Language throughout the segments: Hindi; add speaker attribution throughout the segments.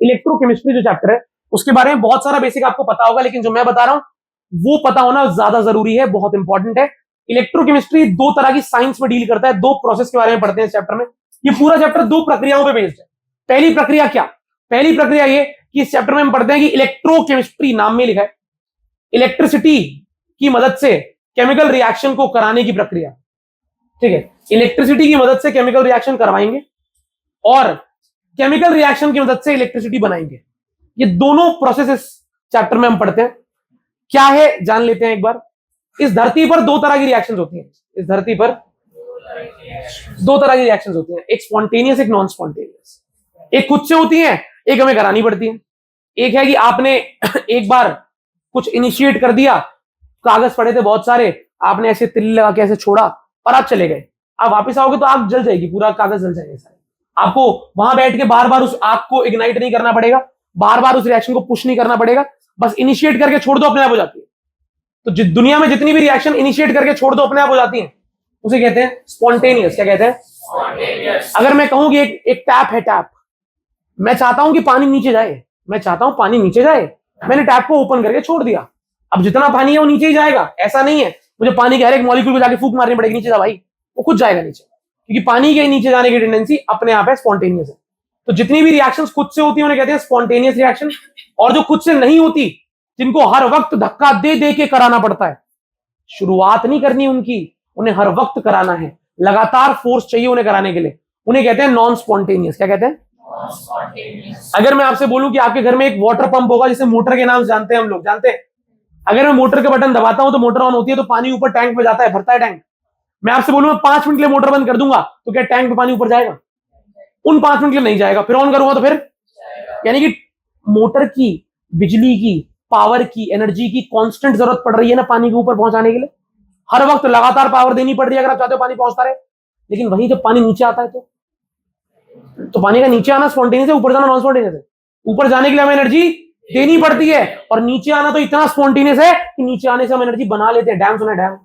Speaker 1: इलेक्ट्रोकेमिस्ट्री जो चैप्टर है उसके बारे में बहुत सारा बेसिक आपको पता होगा, लेकिन जो मैं बता रहा हूं वो पता होना ज्यादा जरूरी है, बहुत इंपॉर्टेंट है। इलेक्ट्रोकेमिस्ट्री दो तरह की साइंस में डील करता है, दो प्रोसेस के बारे में पढ़ते हैं इस चैप्टर में। ये पूरा चैप्टर दो प्रक्रियाओं पे बेस्ड है। पहली प्रक्रिया क्या? पहली प्रक्रिया ये कि इस चैप्टर में हम पढ़ते हैं कि इलेक्ट्रोकेमिस्ट्री नाम में लिखा है इलेक्ट्रिसिटी की मदद से केमिकल रिएक्शन को कराने की प्रक्रिया। ठीक है, इलेक्ट्रिसिटी की मदद से केमिकल रिएक्शन करवाएंगे और केमिकल रिएक्शन की मदद से इलेक्ट्रिसिटी बनाएंगे। ये दोनों प्रोसेस इस चैप्टर में हम पढ़ते हैं। क्या है जान लेते हैं एक बार। इस धरती पर दो तरह की रिएक्शंस होती हैं। इस धरती पर दो तरह की रिएक्शंस होती हैं, एक स्पॉन्टेनियस, एक नॉन स्पॉन्टेनियस। एक खुद से होती है, एक हमें करानी पड़ती है। एक है कि आपने एक बार कुछ इनिशिएट कर दिया, कागज पड़े थे बहुत सारे, आपने ऐसे तिल्ली लगा के ऐसे छोड़ा और आप चले गए। आप वापस आओगे तो आग जल जाएगी, पूरा कागज जल जाएगा सारे। आपको वहां बैठ के बार बार उस आग को इग्नाइट नहीं करना पड़ेगा, बार बार उस रिएक्शन को पुश नहीं करना पड़ेगा, बस इनिशिएट करके छोड़ दो, अपने आप हो जाती है। तो दुनिया में जितनी भी रिएक्शन इनिशिएट करके छोड़ दो अपने आप हो जाती है, उसे कहते हैं स्पॉन्टेनियस। क्या कहते हैं? अगर मैं कहूं कि एक टैप है, टैप, मैं चाहता हूं कि पानी नीचे जाए, मैं चाहता हूं पानी नीचे जाए, मैंने टैप को ओपन करके छोड़ दिया, अब जितना पानी है वो नीचे ही जाएगा। ऐसा नहीं है मुझे पानी के हर एक मॉलिक्यूल को जाके फूंक मारनी पड़ेगी नीचे जा भाई, वो खुद जाएगा नीचे, क्योंकि पानी के नीचे जाने की टेंडेंसी अपने आप है, स्पॉन्टेनियस है। तो जितनी भी रिएक्शंस खुद से होती है उन्हें कहते हैं स्पॉन्टेनियस रिएक्शन। और जो खुद से नहीं होती, जिनको हर वक्त धक्का दे दे के कराना पड़ता है, शुरुआत नहीं करनी उनकी, उन्हें हर वक्त कराना है, लगातार फोर्स चाहिए उन्हें कराने के लिए, उन्हें कहते हैं नॉन स्पॉन्टेनियस। क्या कहते हैं? अगर मैं आपसे बोलूं कि आपके घर में एक वाटर पंप होगा, जिसे मोटर के नाम से जानते हैं हम लोग, जानते हैं? अगर मैं मोटर का बटन दबाता हूं तो मोटर ऑन होती है, तो पानी ऊपर टैंक में जाता है, भरता है टैंक। मैं आपसे बोलूं मैं 5 मिनट के लिए मोटर बंद कर दूंगा तो क्या टैंक में पानी ऊपर जाएगा? उन 5 मिनट के लिए नहीं जाएगा, फिर ऑन करूंगा तो फिर, यानी कि मोटर की, बिजली की, पावर की, एनर्जी की कांस्टेंट जरूरत पड़ रही है ना पानी के ऊपर पहुंचाने के लिए, हर वक्त लगातार पावर देनी पड़ रही है अगर आप चाहते हो पानी पहुंचता रहे। लेकिन वहीं जब पानी नीचे आता है तो पानी का नीचे आना स्पॉन्टेनियस है, ऊपर जाना नॉन स्पॉन्टेनियस है। ऊपर जाने के लिए हमें एनर्जी देनी पड़ती है, और नीचे आना तो इतना स्पॉन्टेनियस है कि नीचे आने से हम एनर्जी बना लेते हैं। डैम सुना है? डैम,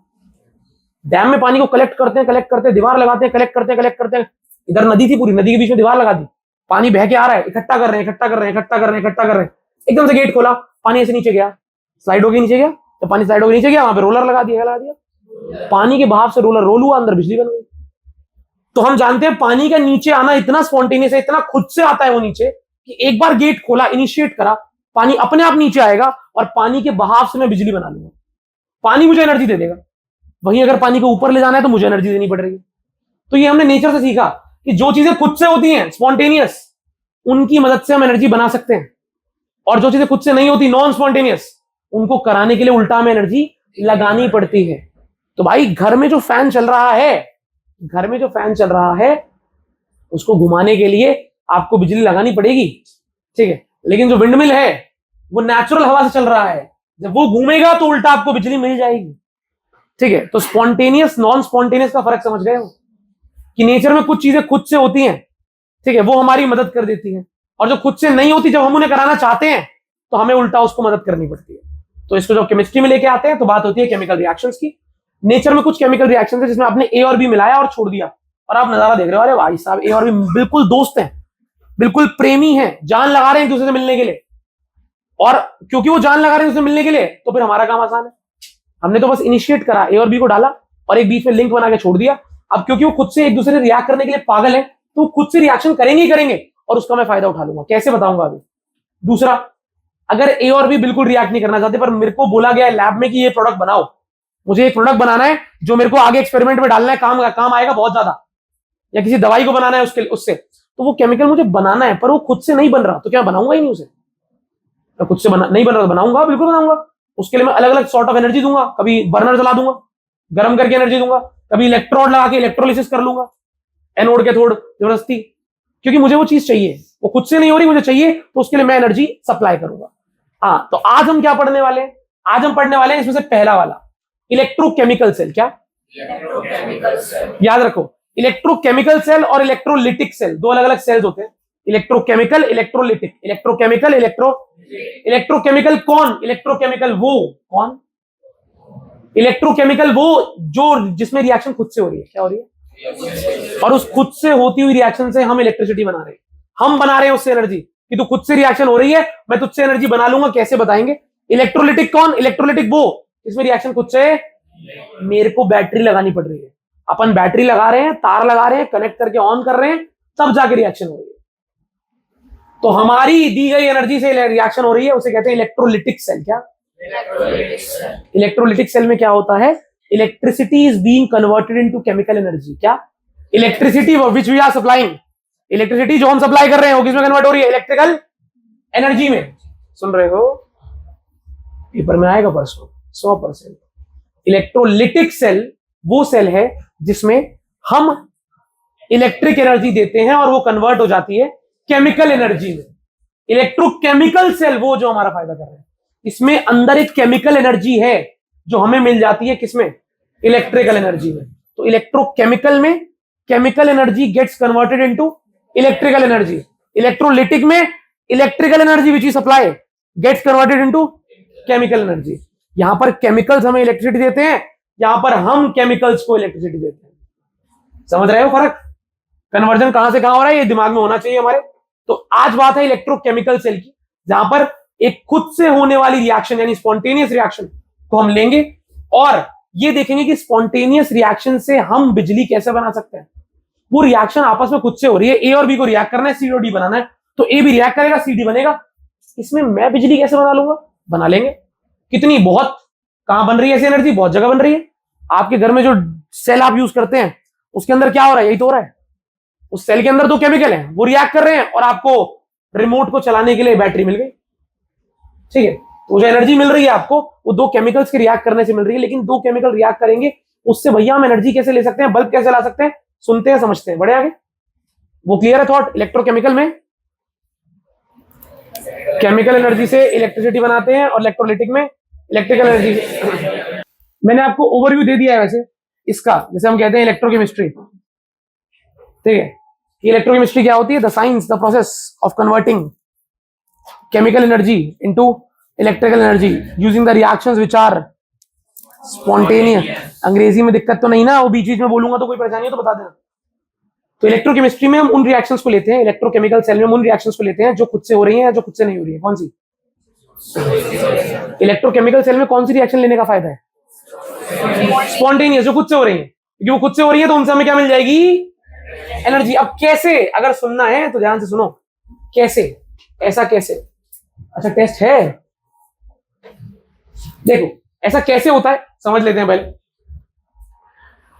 Speaker 1: डैम में पानी को कलेक्ट करते हैं, दीवार लगाते हैं, कलेक्ट करते हैं। इधर नदी थी, पूरी नदी के बीच में दीवार लगा दी, पानी बह के आ रहा है, इकट्ठा कर रहे हैं, एकदम से गेट खोला, पानी ऐसे नीचे गया, स्लाइड होके नीचे गया, तो पानी स्लाइड होके नीचे गया, वहां पे रोलर लगा दिया, पानी के बहाव से रोलर रोल हुआ, अंदर बिजली बन गई। तो हम जानते हैं पानी का नीचे आना इतना स्पॉन्टेनियस है, इतना खुद से आता है वो नीचे, कि एक बार गेट खोला, इनिशिएट करा, पानी अपने आप नीचे आएगा और पानी के बहाव से मैं बिजली बना लूंगा, पानी मुझे एनर्जी दे देगा। वहीं अगर पानी को ऊपर ले जाना है तो मुझे एनर्जी देनी पड़ेगी। तो ये हमने नेचर से सीखा कि जो चीजें खुद से होती हैं स्पॉन्टेनियस, उनकी मदद से हम एनर्जी बना सकते हैं, और जो चीजें खुद से नहीं होती नॉन स्पॉन्टेनियस, उनको कराने के लिए उल्टा में एनर्जी लगानी पड़ती है। तो भाई घर में जो फैन चल रहा है, उसको घुमाने के लिए आपको बिजली लगानी पड़ेगी, ठीक है। लेकिन जो विंडमिल है वो नेचुरल हवा से चल रहा है, जब वो घूमेगा तो उल्टा आपको बिजली मिल जाएगी, ठीक है। तो स्पॉन्टेनियस नॉन स्पॉन्टेनियस का फर्क समझ गए हो कि नेचर में कुछ चीजें खुद से होती हैं, ठीक है, वो हमारी मदद कर देती हैं, और जो खुद से नहीं होती, जब हम उन्हें कराना चाहते हैं तो हमें उल्टा उसको मदद करनी पड़ती है। तो इसको जब केमिस्ट्री में लेके आते हैं तो बात होती है केमिकल रिएक्शंस की। नेचर में कुछ केमिकल रिएक्शंस है जिसमें आपने ए और बी मिलाया और छोड़ दिया, और आप नजारा देख रहे हो, अरे भाई साहब ए और बी बिल्कुल दोस्त हैं, बिल्कुल प्रेमी हैं, जान लगा रहे हैं एक दूसरे से मिलने के लिए, और क्योंकि वो जान लगा रहे हैं उससे मिलने के लिए, तो फिर हमारा काम आसान है। हमने तो बस इनिशिएट करा, ए और बी को डाला और एक बीच में लिंक बना के छोड़ दिया। अब क्योंकि वो खुद से एक दूसरे से रिएक्ट करने के लिए पागल है, तो खुद से रिएक्शन करेंगे ही करेंगे, और उसका मैं फायदा उठा लूंगा। कैसे बताऊंगा अभी। दूसरा, अगर ए और बी बिल्कुल रिएक्ट नहीं करना चाहते, पर मेरे को बोला गया है लैब में कि ये प्रोडक्ट बनाओ, मुझे एक प्रोडक्ट बनाना है जो मेरे को आगे एक्सपेरिमेंट में डालना है, काम आएगा बहुत ज्यादा, या किसी दवाई को बनाना है उससे, तो वो केमिकल मुझे बनाना है, पर वो खुद से नहीं बन रहा, तो क्या बनाऊंगा ही नहीं उसे। मैं खुद से नहीं बन रहा तो बनाऊंगा, बिल्कुल बनाऊंगा। उसके लिए मैं अलग अलग सॉर्ट ऑफ एनर्जी दूंगा, कभी बर्नर जला दूंगा, गर्म करके एनर्जी दूंगा, कभी इलेक्ट्रोड लगा के इलेक्ट्रोलिसिस कर लूंगा, एनोड के थोड़ जबरदस्ती, क्योंकि मुझे वो चीज चाहिए, वो खुद से नहीं हो रही, मुझे चाहिए, तो उसके लिए मैं एनर्जी सप्लाई करूंगा। हाँ, तो आज हम क्या पढ़ने वाले हैं? आज हम पढ़ने वाले हैं इसमें से पहला वाला, इलेक्ट्रोकेमिकल सेल। क्या? Electrochemical cell. याद रखो, इलेक्ट्रोकेमिकल सेल और इलेक्ट्रोलिटिक सेल दो अलग अलग सेल्स होते हैं। Electrochemical, electrolytic. इलेक्ट्रोकेमिकल, इलेक्ट्रोकेमिकल कौन? इलेक्ट्रोकेमिकल वो कौन? इलेक्ट्रोकेमिकल वो जो जिसमें रिएक्शन खुद से हो रही है। क्या हो रही है? और उस खुद से होती हुई रिएक्शन से हम इलेक्ट्रिसिटी बना रहे हैं, हम बना रहे हैं उससे एनर्जी, कि तो खुद से रिएक्शन हो रही है, मैं तुझसे एनर्जी बना लूंगा, कैसे बताएंगे? इलेक्ट्रोलिटिक कौन? इलेक्ट्रोलिटिक वो, इसमें रिएक्शन खुद से, मेरे को बैटरी लगानी पड़ रही है, अपन बैटरी लगा रहे हैं, तार लगा रहे हैं, कनेक्ट करके ऑन कर रहे हैं, तब जाके रिएक्शन हो रही है। तो हमारी दी गई एनर्जी से रिएक्शन हो रही है, उसे कहते हैं इलेक्ट्रोलिटिक सेल। क्या? इलेक्ट्रोलिटिक सेल में क्या होता है? Electricity is being converted into chemical energy. क्या? Electricity which we are supplying, electricity जो हम सप्लाई कर रहे हैं वो किसमें कन्वर्ट हो रही है? इलेक्ट्रिकल एनर्जी में। सुन रहे हो? पेपर में आएगा परसों 100%। इलेक्ट्रोलिटिक सेल वो सेल है जिसमें हम इलेक्ट्रिक एनर्जी देते हैं और वो कन्वर्ट हो जाती है केमिकल एनर्जी में। इलेक्ट्रोकेमिकल सेल वो जो हमारा फायदा कर रहे हैं, इसमें अंदर एक केमिकल एनर्जी है जो हमें मिल जाती है किसमें? इलेक्ट्रिकल एनर्जी में। तो इलेक्ट्रोकेमिकल में chemical energy gets converted into electrical energy. Electrolytic में electrical energy which is supply gets converted into chemical energy. यहां पर केमिकल्स हमें इलेक्ट्रिसिटी देते हैं, यहां पर हम केमिकल्स को इलेक्ट्रिसिटी देते हैं। समझ रहे हो फर्क? कन्वर्जन कहां से कहां हो रहा है, ये दिमाग में होना चाहिए हमारे। तो आज बात है इलेक्ट्रोकेमिकल सेल की, जहां पर एक खुद से होने वाली रिएक्शन यानी स्पॉन्टेनियस रिएक्शन को हम लेंगे और ये देखेंगे कि स्पॉन्टेनियस रिएक्शन से हम बिजली कैसे बना सकते हैं। वो रिएक्शन आपस में खुद से हो रही है, ए और बी को रिएक्ट करना है, सी और डी बनाना है, तो ए भी रिएक्ट करेगा, सी डी बनेगा। इसमें मैं बिजली कैसे बना लूंगा? बना लेंगे। कितनी? बहुत। कहां बन रही है ऐसी एनर्जी? बहुत जगह बन रही है। आपके घर में जो सेल आप यूज करते हैं उसके अंदर क्या हो रहा है? यही तो हो रहा है। उस सेल के अंदर दो केमिकल हैं, वो रिएक्ट कर रहे हैं और आपको रिमोट को चलाने के लिए बैटरी मिल गई। ठीक है, तो जो एनर्जी मिल रही है आपको वो दो केमिकल्स के रिएक्ट करने से मिल रही है, लेकिन दो केमिकल रिएक्ट करेंगे उससे भैया हम एनर्जी कैसे ले सकते हैं, बल्ब कैसे ला सकते हैं? सुनते हैं, समझते हैं, बढ़े आगे। वो क्लियर है थॉट? इलेक्ट्रोकेमिकल में केमिकल एनर्जी से इलेक्ट्रिसिटी बनाते हैं और इलेक्ट्रोलिटिक में इलेक्ट्रिकल एनर्जी। मैंने आपको ओवरव्यू दे दिया है वैसे इसका, जैसे हम कहते हैं इलेक्ट्रोकेमिस्ट्री। ठीक है, इलेक्ट्रोकेमिस्ट्री क्या होती है? The science, the process of converting chemical energy into electrical energy using the reactions which are spontaneous. अंग्रेजी में दिक्कत तो नहीं ना? वो बीच बीच में बोलूंगा तो कोई परेशानी हो तो बता देना। तो इलेक्ट्रोकेमिस्ट्री में हम उन रिएक्शंस को लेते हैं, इलेक्ट्रोकेमिकल सेल में हम उन रिएक्शंस को लेते हैं जो खुद से हो रही हैं, जो खुद से नहीं हो रही है। कौन सी? इलेक्ट्रोकेमिकल सेल में कौन सी रिएक्शन लेने का फायदा है? स्पॉन्टेनियस, जो खुद से हो रही है, क्योंकि वो खुद से हो रही है तो उनसे हमें क्या मिल जाएगी? एनर्जी। अब कैसे? अगर सुनना है तो ध्यान से सुनो। कैसे? ऐसा कैसे? अच्छा, टेस्ट है, देखो ऐसा कैसे होता है समझ लेते हैं पहले।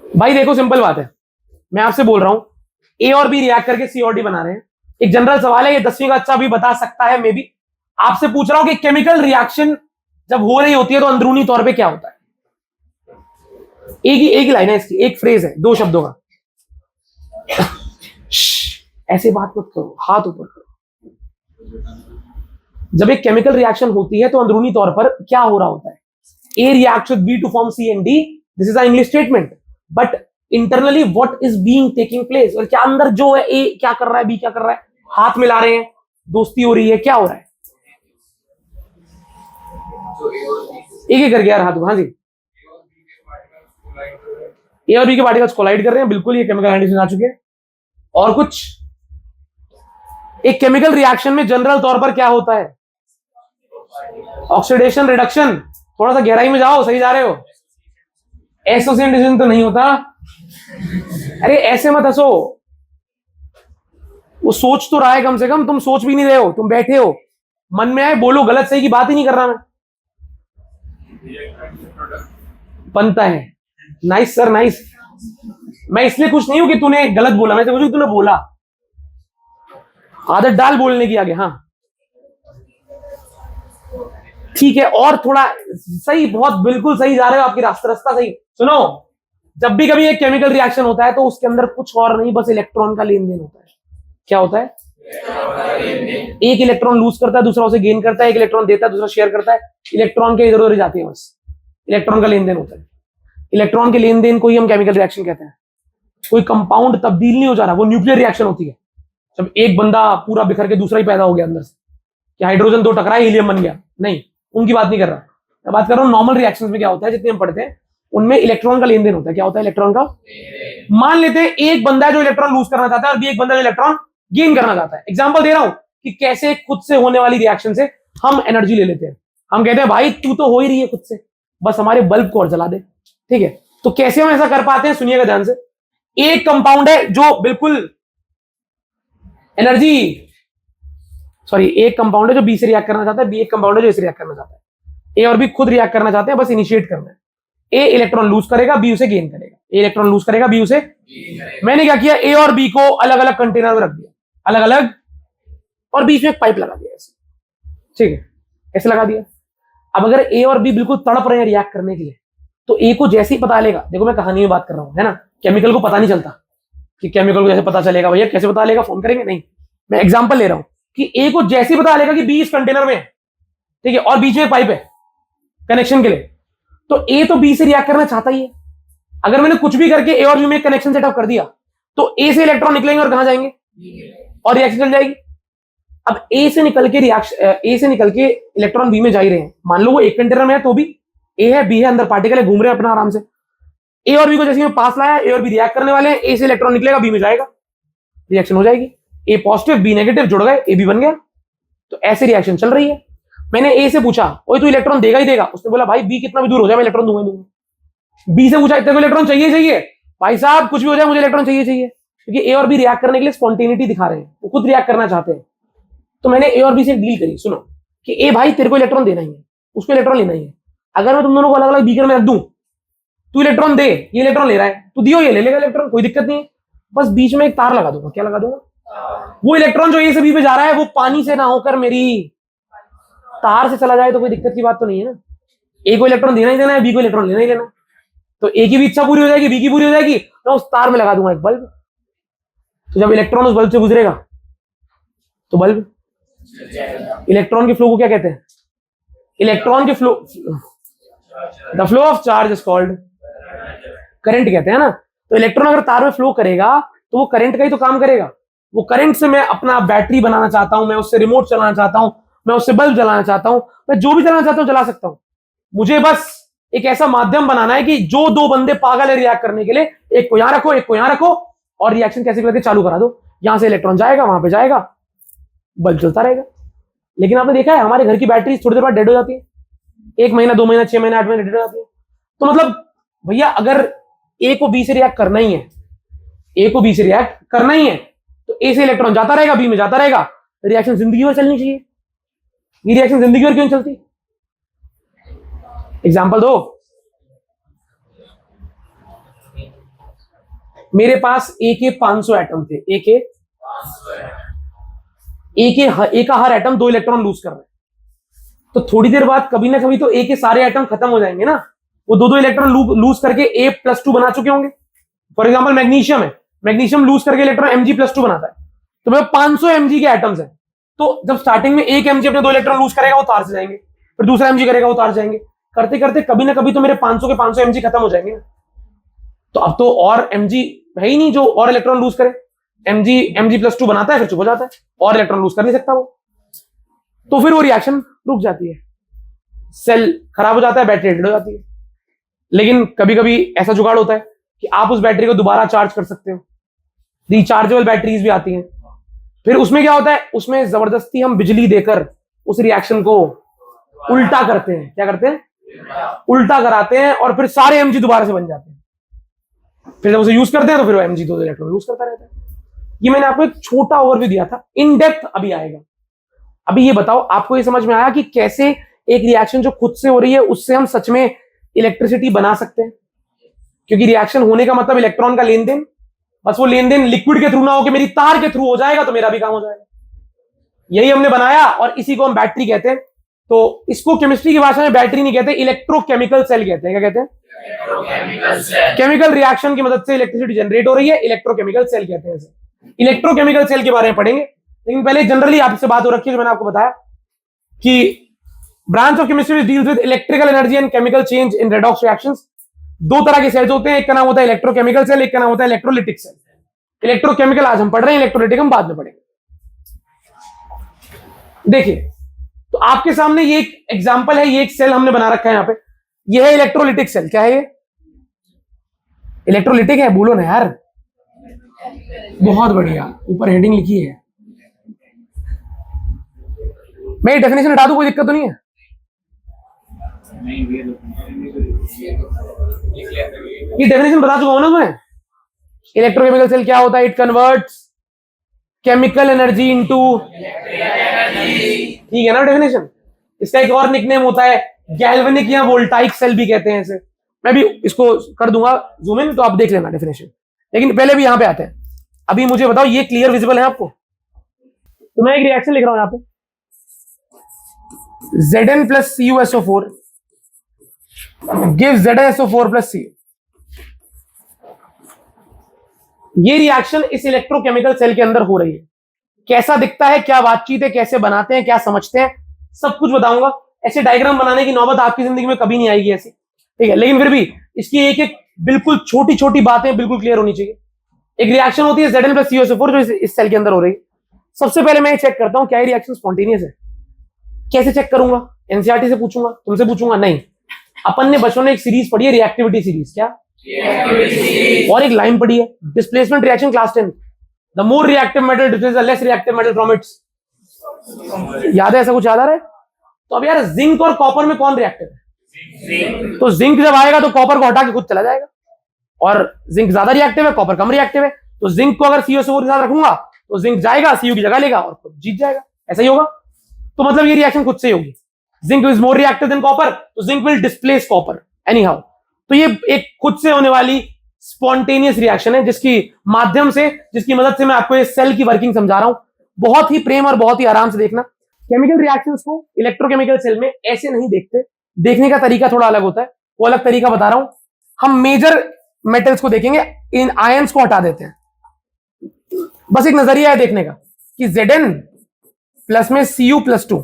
Speaker 1: भाई देखो, सिंपल बात है, मैं आपसे बोल रहा हूं ए और बी रिएक्ट करके सी और डी बना रहे हैं। एक जनरल सवाल है, ये 10वीं का अच्छा भी बता सकता है, मे बी। आपसे पूछ रहा हूं कि केमिकल रिएक्शन जब हो रही होती है तो अंदरूनी तौर पे क्या होता है? एक ही लाइन है इसकी, एक फ्रेज है, 2 शब्दों का। ऐसे बात मत करो, हाथ ऊपर करो। जब एक केमिकल रिएक्शन होती है तो अंदरूनी तौर पर क्या हो रहा होता है? A reacts with B to form C and D, this is a English statement, but internally what is being taking place? और क्या अंदर जो है, ए क्या कर रहा है, बी क्या कर रहा है? हाथ मिला रहे हैं, दोस्ती हो रही है, क्या हो रहा है? एक एक करके यार हाथ। हाँ जी, ए और बी के पार्टिकल्स कोलाइड कर रहे हैं, बिल्कुल, ये केमिकल एनालिसिस आ चुके हैं। और कुछ? एक केमिकल रिएक्शन में जनरल तौर पर क्या होता है? Oxidation, reduction. थोड़ा सा गहराई में जाओ, सही जा रहे हो। एसोसिएशन तो नहीं होता। अरे ऐसे मत हंसो, वो सोच तो रहा है, कम से कम तुम सोच भी नहीं रहे हो, तुम बैठे हो, मन में आए बोलो, गलत सही की बात ही नहीं कर रहा मैं। बनता है। Nice sir, nice. मैं इसलिए खुश नहीं हूं कि तूने गलत बोला, मैं तो खुश तूने बोला। आदत डाल बोलने की आगे। हाँ ठीक है, और थोड़ा सही, बहुत बिल्कुल सही जा रहे हो, आपकी रास्ता सही। सुनो, जब भी कभी एक केमिकल रिएक्शन होता है तो उसके अंदर कुछ और नहीं, बस इलेक्ट्रॉन का लेन देन होता है। क्या होता है? एक इलेक्ट्रॉन लूज करता है, दूसरा उसे गेन करता है, एक इलेक्ट्रॉन देता है, दूसरा शेयर करता है। इलेक्ट्रॉन के इधर उधर जाते हैं, बस इलेक्ट्रॉन का लेन देन होता है। इलेक्ट्रॉन के लेन देन को ही हम केमिकल रिएक्शन कहते हैं। कोई कंपाउंड तब्दील नहीं हो जा रहा, वो न्यूक्लियर रिएक्शन होती है। जब एक बंदा पूरा बिखर के दूसरा ही पैदा हो गया अंदर से, कि हाइड्रोजन 2 टकराए, हीलियम बन गया, नहीं, उनकी बात नहीं कर रहा। मैं बात कर रहा हूं नॉर्मल रिएक्शंस में क्या होता है, जितने हम पढ़ते हैं उनमें इलेक्ट्रॉन का लेन देन होता है। क्या होता है? इलेक्ट्रॉन का। मान लेते हैं एक बंदा है जो इलेक्ट्रॉन लूज करना चाहता है और भी एक बंदा जो इलेक्ट्रॉन गेन करना चाहता है। एग्जांपल दे रहा हूं कि कैसे खुद से होने वाली रिएक्शन से हम एनर्जी ले लेते हैं। हम कहते हैं भाई तू तो हो ही रही है खुद से, बस हमारे बल्ब को और जला दे। ठीक है, तो कैसे हम ऐसा कर पाते हैं? सुनिएगा ध्यान से। एक कंपाउंड है जो बिल्कुल एनर्जी, सॉरी, एक कंपाउंड है जो बी से रिएक्ट करना चाहता है, बी एक कंपाउंड है जो ए से रिएक्ट करना चाहता है। ए और बी खुद रिएक्ट करना चाहते हैं, बस इनिशिएट करना है। ए इलेक्ट्रॉन लूज करेगा, बी उसे गेन करेगा। ए इलेक्ट्रॉन लूज करेगा, बी उसे। मैंने क्या किया? ए और बी को अलग अलग कंटेनर में रख दिया, अलग अलग, और बीच में एक पाइप लगा दिया ऐसे। ठीक है, ऐसे लगा दिया। अब अगर ए और बी बिल्कुल तड़प रहे हैं रिएक्ट करने के लिए, तो ए को जैसे ही पता लेगा, देखो मैं कहानी में बात कर रहा हूं, है ना, केमिकल को पता नहीं चलता कि केमिकल को जैसे पता चलेगा भैया, कैसे पता लेगा, फोन करेंगे? नहीं, मैं एग्जांपल ले रहा हूं कि ए को जैसे ही पता लेगा कि बी इस कंटेनर में है, ठीक है, और बीच में एक पाइप है कनेक्शन के लिए, तो ए तो बी से रिएक्ट करना चाहता ही है। अगर मैंने कुछ भी करके ए और बी में कनेक्शन सेटअप कर दिया, तो ए से इलेक्ट्रॉन निकलेंगे और कहां जाएंगे? और रिएक्शन चल जाएगी। अब ए से निकल के इलेक्ट्रॉन बी में जा ही रहे हैं। मान लो वो एक कंटेनर में है, तो भी ए है, बी है, अंदर पार्टिकल है, घूम रहे हैं अपना आराम से। ए और बी को जैसे मैं पास लाया, ए और बी रिएक्ट करने वाले हैं, ए से इलेक्ट्रॉन निकलेगा, बी में जाएगा, रिएक्शन हो जाएगी। ए पॉजिटिव बी नेगेटिव जुड़ गए, ए बी बन गया। तो ऐसे रिएक्शन चल रही है। मैंने ए से पूछा, ओए तू इलेक्ट्रॉन देगा ही देगा? उसने बोला भाई बी कितना भी दूर हो जाए मैं इलेक्ट्रॉन दूंगा। बी से पूछा, इतने को इलेक्ट्रॉन चाहिए? भाई साहब कुछ भी हो जाए मुझे इलेक्ट्रॉन चाहिए, क्योंकि ए और बी रिएक्ट करने के लिए स्पॉन्टेनिटी दिखा रहे हैं, वो खुद रिएक्ट करना चाहते हैं। तो मैंने ए और बी से डील करी, सुनो, कि ए भाई तेरे को इलेक्ट्रॉन देना ही है, उसको इलेक्ट्रॉन लेना ही है। अगर मैं तुम दोनों को अलग अलग बीकर में रख दूं, तू इलेक्ट्रॉन दे, ये इलेक्ट्रॉन ले रहा है, तू दियो, ये ले लेगा इलेक्ट्रॉन, कोई दिक्कत नहीं है। बस बीच में एक तार लगा दूंगा। क्या लगा दूंगा? वो इलेक्ट्रॉन जो ए से बी पे जा रहा है वो पानी से ना होकर मेरी तार से चला जाए तो कोई दिक्कत की बात तो नहीं है ना। ए को इलेक्ट्रॉन देना ही देना है, बी को इलेक्ट्रॉन लेना ही लेना। तो ए की भी इच्छा पूरी हो जाएगी, बी की पूरी हो जाएगी। मैं उस तार में लगा दूंगा एक बल्ब, तो जब इलेक्ट्रॉन उस बल्ब से गुजरेगा तो बल्ब, इलेक्ट्रॉन के फ्लो को क्या कहते हैं? इलेक्ट्रॉन के flow, the flow of charge is called current कहते हैं ना। तो इलेक्ट्रॉन अगर तार में फ्लो करेगा तो वो करंट का ही तो काम करेगा। वो करंट से मैं अपना बैटरी बनाना चाहता हूं, मैं उससे रिमोट चलाना चाहता हूं, मैं उससे बल्ब जलाना चाहता हूं, मैं जो भी चलाना चाहता हूं जला सकता हूं। मुझे बस एक ऐसा माध्यम बनाना है कि जो दो बंदे पागल है रिएक्ट करने के लिए, एक को यहां रखो, एक को यहां रखो, और रिएक्शन कैसे करके चालू करा दो। यहां से इलेक्ट्रॉन जाएगा, वहां पे जाएगा, बल्ब चलता रहेगा। लेकिन आपने देखा है हमारे घर की बैटरी थोड़ी देर बाद डेड हो जाती है, 1 महीना 2 महीना 6 महीना 8 महीना डेड हो जाती है। तो मतलब भैया अगर ए को बी से रिएक्ट करना ही है, ए को बी से रिएक्ट करना ही है, तो ए से इलेक्ट्रॉन जाता रहेगा, बी में जाता रहेगा, रिएक्शन जिंदगी भर चलनी चाहिए। ये रिएक्शन जिंदगी भर क्यों चलती? एग्जांपल दो। मेरे पास ए के 500 एटम थे, ए का हर एटम 2 इलेक्ट्रॉन लूज कर रहे हैं। तो थोड़ी देर बाद कभी ना कभी तो ए के सारे एटम खत्म हो जाएंगे ना, वो 2 इलेक्ट्रॉन लूज करके A+2 बना चुके होंगे। फॉर एग्जांपल मैग्नीशियम है, मैग्नीशियम लूज करके इलेक्ट्रॉन Mg+2 बनाता है। तो मेरे 500 Mg के एटम्स हैं। तो जब स्टार्टिंग में एक Mg अपने 2 इलेक्ट्रॉन लूज करेगा वो तार से जाएंगे, फिर दूसरा Mg करेगा वो तार से जाएंगे, करते करते कभी ना कभी तो मेरे 500 के 500 Mg खत्म हो जाएंगे। तो अब तो और Mg है ही नहीं जो और इलेक्ट्रॉन लूज करे। Mg+2 बनाता है, फिर चुप हो जाता है, और इलेक्ट्रॉन लूज कर नहीं सकता वो। तो फिर वो रिएक्शन रुक जाती है, सेल खराब हो जाता है, बैटरी डेड हो जाती है। लेकिन कभी कभी ऐसा जुगाड़ होता है कि आप उस बैटरी को दोबारा चार्ज कर सकते हो। रिचार्जेबल बैटरीज भी आती हैं। फिर उसमें क्या होता है, उसमें जबरदस्ती हम बिजली देकर उस रिएक्शन को उल्टा करते हैं। क्या करते हैं? उल्टा कराते हैं, और फिर सारे Mg दोबारा से बन जाते हैं। फिर जब उसे यूज करते हैं तो फिर वो Mg 2 इलेक्ट्रॉन लूज करता रहता है। ये मैंने आपको एक छोटा ओवरव्यू दिया था, इन डेप्थ अभी आएगा। अभी ये बताओ, आपको ये समझ में आया कि कैसे एक रिएक्शन जो खुद से हो रही है उससे हम सच में इलेक्ट्रिसिटी बना सकते हैं? क्योंकि रिएक्शन होने का मतलब इलेक्ट्रॉन का लेन देन, बस वो लेन देन लिक्विड के थ्रू ना हो कि मेरी तार के थ्रू हो जाएगा तो मेरा भी काम हो जाएगा। यही हमने बनाया और इसी को हम बैटरी कहते हैं। तो इसको केमिस्ट्री की भाषा में बैटरी नहीं कहते, इलेक्ट्रोकेमिकल सेल कहते हैं। क्या कहते हैं? केमिकल रिएक्शन की मदद से इलेक्ट्रिसिटी जनरेट हो रही है, इलेक्ट्रोकेमिकल सेल कहते हैं इसे। इलेक्ट्रोकेमिकल सेल के बारे में पढ़ेंगे, लेकिन पहले जनरली आपसे बात हो रखी है जो मैंने आपको बताया कि branch of chemistry deals with electrical energy and chemical change in redox reactions. 2 तरह के सेल्स होते हैं, एक का नाम होता है इलेक्ट्रोकेमिकल सेल, एक का नाम होता है इलेक्ट्रोलिटिक सेल। इलेक्ट्रोकेमिकल आज हम पढ़ रहे हैं, इलेक्ट्रोलिटिक हम बाद में पढ़ेंगे। देखिए, तो आपके सामने ये एक एग्जांपल है, ये एक सेल हमने बना रखा है यहाँ पे, ये है इलेक्ट्रोलिटिक सेल। क्या है ये? इलेक्ट्रोलिटिक है, बोलो ना यार। बहुत बढ़िया, ऊपर हेडिंग लिखी है। मैं डेफिनेशन हटा दूं, कोई दिक्कत तो नहीं है? ये डेफिनेशन बता चुका हूं ना मैं। इलेक्ट्रोकेमिकल सेल क्या होता है? It converts chemical energy into, ठीक है ना डेफिनेशन। इसका एक और निकनेम होता है गैल्वेनिक या वोल्टाइक सेल भी कहते हैं इसे। मैं भी इसको कर दूंगा जूम इन, तो आप देख लेना डेफिनेशन। लेकिन पहले भी यहां पे आते हैं। अभी मुझे बताओ, ये क्लियर विजिबल है आपको? तो मैं एक रिएक्शन लिख रहा हूं यहां पे, Zn plus CuSO4 gives ZnSO4 plus Cu। ये रिएक्शन इस इलेक्ट्रोकेमिकल सेल के अंदर हो रही है। कैसा दिखता है, क्या बातचीत है, कैसे बनाते हैं, क्या समझते हैं, सब कुछ बताऊंगा। ऐसे डायग्राम बनाने की नौबत आपकी जिंदगी में कभी नहीं आएगी ऐसी, ठीक है? लेकिन फिर भी इसकी एक एक बिल्कुल छोटी छोटी बातें बिल्कुल क्लियर होनी चाहिए। एक रिएक्शन होती है Zn plus CuSO4 जो इस सेल के अंदर हो रही है। सबसे पहले मैं चेक करता हूं क्या ये रिएक्शन स्पॉन्टेनियस है। कैसे चेक करूंगा? एनसीईआरटी से पूछूंगा, तुमसे पूछूंगा नहीं। अपन ने बचपन में एक सीरीज पढ़ी है, रिएक्टिविटी सीरीज। क्या? और एक लाइन पढ़ी है, displacement reaction class 10। The more reactive metal displace the less reactive metal from its. याद है? ऐसा कुछ याद आ रहा है? तो अब यार जिंक और कॉपर में कौन रिएक्टिव है? तो जिंक जब आएगा तो कॉपर को हटा के खुद चला जाएगा, और जिंक ज्यादा रिएक्टिव है, कॉपर कम रिएक्टिव है। तो जिंक को अगर CuSO4 के साथ रखूंगा तो जिंक जाएगा, Cu की जगह लेगा और खुद जीत जाएगा। ऐसा ही होगा। तो मतलब ये रिएक्शन खुद से ही होगी। Zinc is more reactive than copper, तो zinc will displace copper anyhow. तो ये एक खुद से होने वाली स्पॉन्टेनियस रिएक्शन है, जिसकी माध्यम से, जिसकी मदद से मैं आपको इस सेल की वर्किंग समझा रहा हूं। बहुत ही प्रेम और बहुत ही आराम से देखना। केमिकल रिएक्शंस को इलेक्ट्रोकेमिकल सेल में ऐसे नहीं देखते, देखने का तरीका थोड़ा अलग होता है। वो अलग तरीका बता रहा हूं। हम मेजर मेटल्स को देखेंगे, इन आयंस को हटा देते हैं। बस एक नजरिया है देखने का कि Zn प्लस में Cu+2,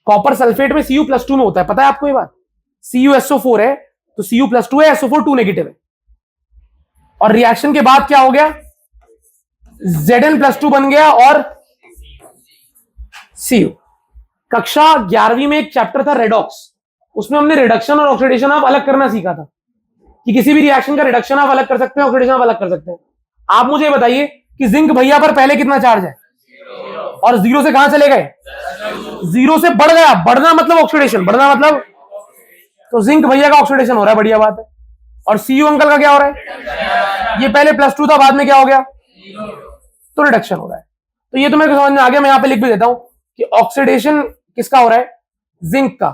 Speaker 1: कॉपर सल्फेट में Cu+2 में होता है। पता है आपको ये बात? CuSO4 है तो Cu+2 है, SO4 2 नेगेटिव है। और रिएक्शन के बाद क्या हो गया? Zn+2 बन गया और Cu। कक्षा 11वीं में एक चैप्टर था रेडॉक्स, उसमें हमने रिडक्शन और ऑक्सीडेशन आप अलग करना सीखा था कि किसी भी रिएक्शन का रिडक्शन आप अलग कर सकते हैं, ऑक्सीडेशन आप अलग कर सकते हैं। आप मुझे बताइए कि जिंक भैया पर पहले कितना चार्ज है और 0 से कहां चले गए? 0 से बढ़ गया। बढ़ना मतलब ऑक्सीडेशन, बढ़ना मतलब, तो जिंक भैया का ऑक्सीडेशन हो रहा है, बढ़िया बात है। और Cu अंकल का क्या हो रहा है? ये पहले +2 था, बाद में क्या हो गया? तो रिडक्शन हो रहा है। तो ये तो मेरे को समझ में आ गया। मैं यहां पे लिख भी देता हूं कि ऑक्सीडेशन किसका हो रहा है? जिंक का।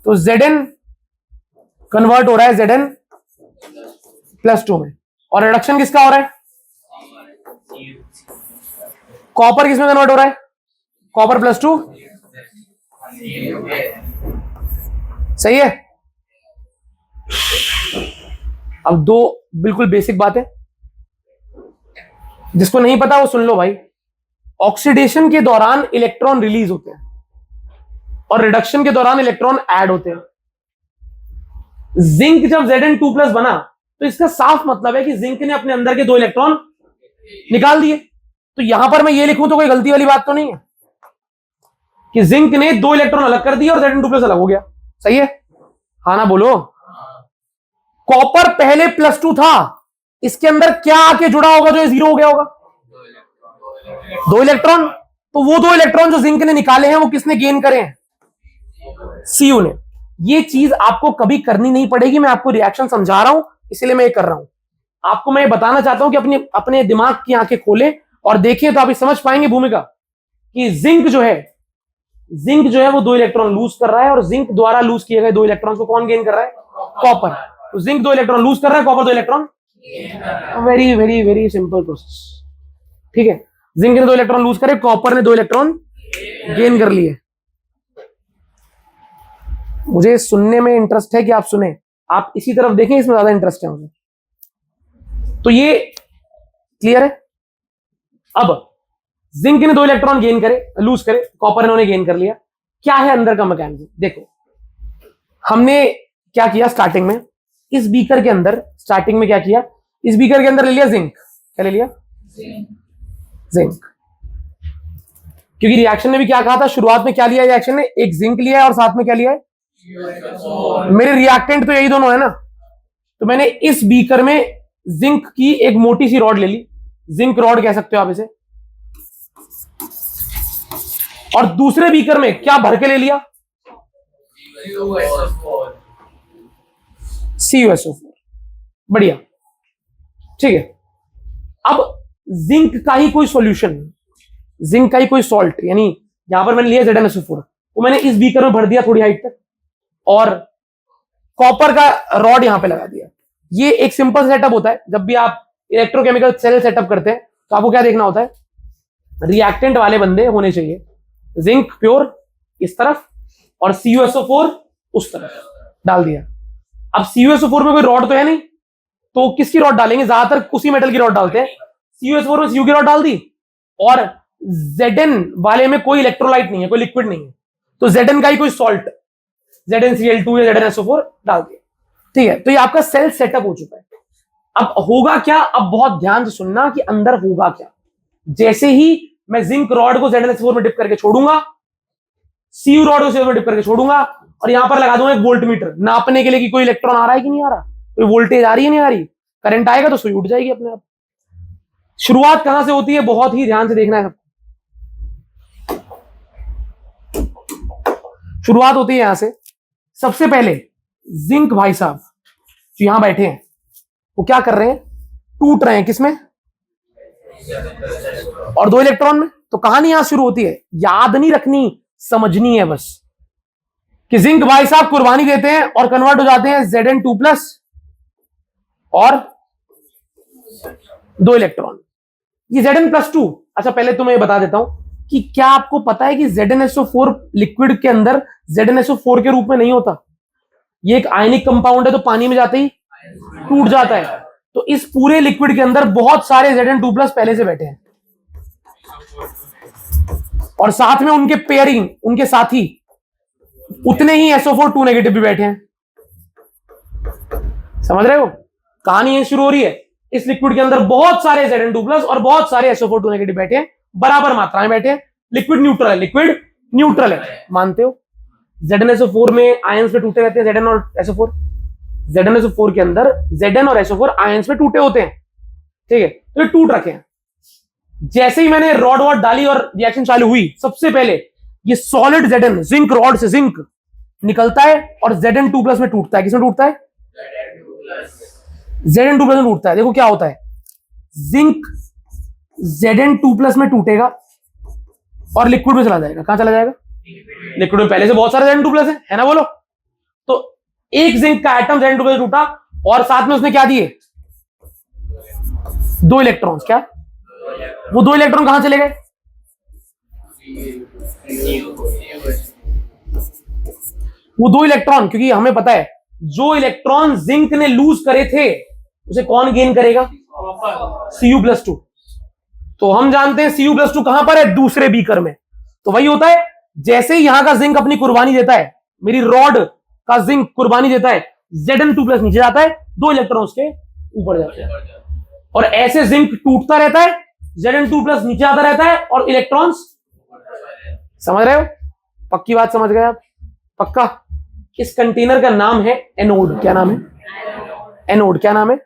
Speaker 1: तो Zn कन्वर्ट हो रहा है Zn+2 में, और रिडक्शन किसका हो रहा है? कॉपर किसमें कन्वर्ट हो रहा है? कॉपर+2। सही है। अब दो बिल्कुल बेसिक बातें, जिसको नहीं पता वो सुन लो भाई। ऑक्सीडेशन के दौरान इलेक्ट्रॉन रिलीज होते हैं और रिडक्शन के दौरान इलेक्ट्रॉन ऐड होते हैं। जिंक जब Zn2+ बना तो इसका साफ मतलब है कि जिंक ने अपने अंदर के 2 इलेक्ट्रॉन निकाल दिए। तो यहां पर मैं ये लिखूं तो कोई गलती वाली बात तो नहीं है कि जिंक ने 2 इलेक्ट्रॉन अलग कर दिए और Zn2+ अलग हो गया। सही है? हाँ ना बोलो। कॉपर पहले +2 था, इसके अंदर क्या आके जुड़ा होगा जो ये 0 हो गया होगा? 2 इलेक्ट्रॉन। तो वो 2 इलेक्ट्रॉन जो जिंक ने निकाले हैं वो किसने गेन करे हैं? Cu ने। ये चीज आपको कभी करनी नहीं पड़ेगी, मैं आपको रिएक्शन समझा रहा हूं इसलिए मैं ये कर रहा हूं। आपको मैं बताना चाहता हूं कि अपने दिमाग की आंखें खोलें और देखिए, तो आप समझ पाएंगे भूमिका कि जिंक जो है वो 2 इलेक्ट्रॉन लूज कर रहा है, और जिंक द्वारा लूज किए गए 2 इलेक्ट्रॉन को कौन गेन कर रहा है? कॉपर। तो जिंक 2 इलेक्ट्रॉन लूज कर रहा है, copper 2 electron. Very very very simple process, ठीक है? जिंक ने 2 इलेक्ट्रॉन लूज करे, कॉपर ने 2 इलेक्ट्रॉन गेन कर लिए। मुझे सुनने में इंटरेस्ट है कि आप सुने, आप इसी तरफ देखें, इसमें ज्यादा इंटरेस्ट है मुझे। तो ये क्लियर है? अब जिंक ने 2 इलेक्ट्रॉन गेन करे, लूज करे, कॉपर इन्होंने गेन कर लिया। क्या है अंदर का मैकेनिज्म? देखो, हमने क्या किया स्टार्टिंग में, इस बीकर के अंदर स्टार्टिंग में क्या किया, इस बीकर के अंदर ले लिया जिंक। क्या ले लिया? जिंक। क्योंकि रिएक्शन ने भी क्या कहा था शुरुआत में, क्या लिया रिएक्शन ने? एक जिंक लिया है और साथ में क्या लिया है? मेरे रिएक्टेंट तो यही दोनों है ना। तो मैंने इस बीकर में जिंक की एक मोटी सी रॉड ले ली, जिंक रॉड कह सकते हो आप इसे, और दूसरे बीकर में क्या भर के ले लिया? CuSO4। बढ़िया, ठीक है। अब जिंक का ही कोई सॉल्यूशन, जिंक का ही कोई सॉल्ट, यानी यहां पर मैंने लिया ZnSO4, वो मैंने इस बीकर में भर दिया थोड़ी हाइट तक, और कॉपर का रॉड यहां पे लगा दिया। ये एक सिंपल सेटअप होता है। जब भी आप इलेक्ट्रोकेमिकल सेल सेटअप करते हैं तो आपको क्या देखना होता है? रिएक्टेंट वाले बंदे होने चाहिए। जिंक प्योर इस तरफ और CuSO4 उस तरफ डाल दिया। अब CuSO4 में कोई रॉड तो है नहीं, तो किसकी रॉड डालेंगे? ज्यादातर उसी मेटल की रॉड डालते हैं। CuSO4 में Cu की रॉड डाल दी, और Zn वाले में कोई इलेक्ट्रोलाइट नहीं है, कोई लिक्विड नहीं है, तो Zn का ही कोई सॉल्ट ZnCl2 या ZnSO4 डाल दिया। ठीक है, तो ये आपका सेल सेटअप हो चुका है। अब होगा क्या? अब बहुत ध्यान से सुनना कि अंदर होगा क्या। जैसे ही मैं जिंक रॉड को ZnSO4 में डिप करके छोड़ूंगा, Cu रॉड को CO में डिप करके छोड़ूंगा, और यहां पर लगा दूंगा एक वोल्ट मीटर, नापने के लिए कि कोई इलेक्ट्रॉन आ रहा है कि नहीं आ रहा, कोई वोल्टेज आ रही है नहीं आ रही। करंट आएगा तो सुई उठ जाएगी अपने आप। शुरुआत कहां से होती है? बहुत ही ध्यान से देखना है सबको। शुरुआत होती है यहां से। सबसे पहले जिंक भाई साहब जो यहां बैठे हैं वो क्या कर रहे हैं? टूट रहे हैं किसमें? और 2 इलेक्ट्रॉन में। तो कहानी यहां शुरू होती है, याद नहीं रखनी, समझनी है बस, कि जिंक भाई साहब कुर्बानी देते हैं और कन्वर्ट हो जाते हैं Zn2+ और 2 इलेक्ट्रॉन, ये Zn+2। अच्छा, पहले तो मैं बता देता हूं कि क्या आपको पता है कि ZnSO4 लिक्विड के अंदर ZnSO4 के रूप में नहीं होता। ये एक आयनिक कंपाउंड है, तो पानी में जाते ही टूट जाता है। तो इस पूरे लिक्विड के अंदर बहुत सारे Zn2+ पहले से बैठे हैं, और साथ में उनके पेयरिंग, उनके साथी उतने ही SO4 2 नेगेटिव भी बैठे हैं। समझ रहे हो? कहानी ये शुरू हो रही है। इस लिक्विड के अंदर बहुत सारे Zn2+ और बहुत सारे SO4 2 नेगेटिव बैठे हैं, बराबर मात्रा में बैठे हैं। लिक्विड न्यूट्रल है, लिक्विड न्यूट्रल है, मानते हो? ZnSO4 में आयंस में टूटे रहते हैं Zn और SO4। ZnSO4 के अंदर Zn और SO4 आयंस में टूटे होते हैं। ठीक है, तो ये टूट रखे हैं। जैसे ही मैंने रॉड वॉड डाली और रिएक्शन चालू हुई, सबसे पहले ये सॉलिड Zn, जिंक रॉड से जिंक निकलता है और Zn2+ में टूटता है। किसमें टूटता है? Zn2+ में टूटता है। देखो क्या होता है, जिंक Zn2+ में टूटेगा और लिक्विड में चला जाएगा। कहां चला जाएगा? लिक्विड में पहले से बहुत सारे Zn2+ है ना, बोलो। तो एक जिंक का एटम Zn2+ टूटा और साथ में उसने क्या दिए? 2 इलेक्ट्रॉन्स। क्या वो 2 इलेक्ट्रॉन कहां चले गए? वो 2 इलेक्ट्रॉन, क्योंकि हमें पता है जो इलेक्ट्रॉन जिंक ने लूज करे थे उसे कौन गेन करेगा? Cu+2। तो हम जानते हैं Cu+2 कहां पर है? दूसरे बीकर में। तो वही होता है, जैसे ही यहां का जिंक अपनी कुर्बानी देता है, मेरी रॉड का जिंक कुर्बानी देता है, Zn2+ नीचे जाता है, 2 इलेक्ट्रॉन उसके ऊपर जाते हैं, और ऐसे जिंक टूटता रहता है, Zn2+ नीचे आता रहता है और इलेक्ट्रॉन्स। समझ रहे हो? पक्की बात समझ गए आप? पक्का? इस कंटेनर का नाम है एनोड। क्या नाम है? एनोड। क्या नाम है?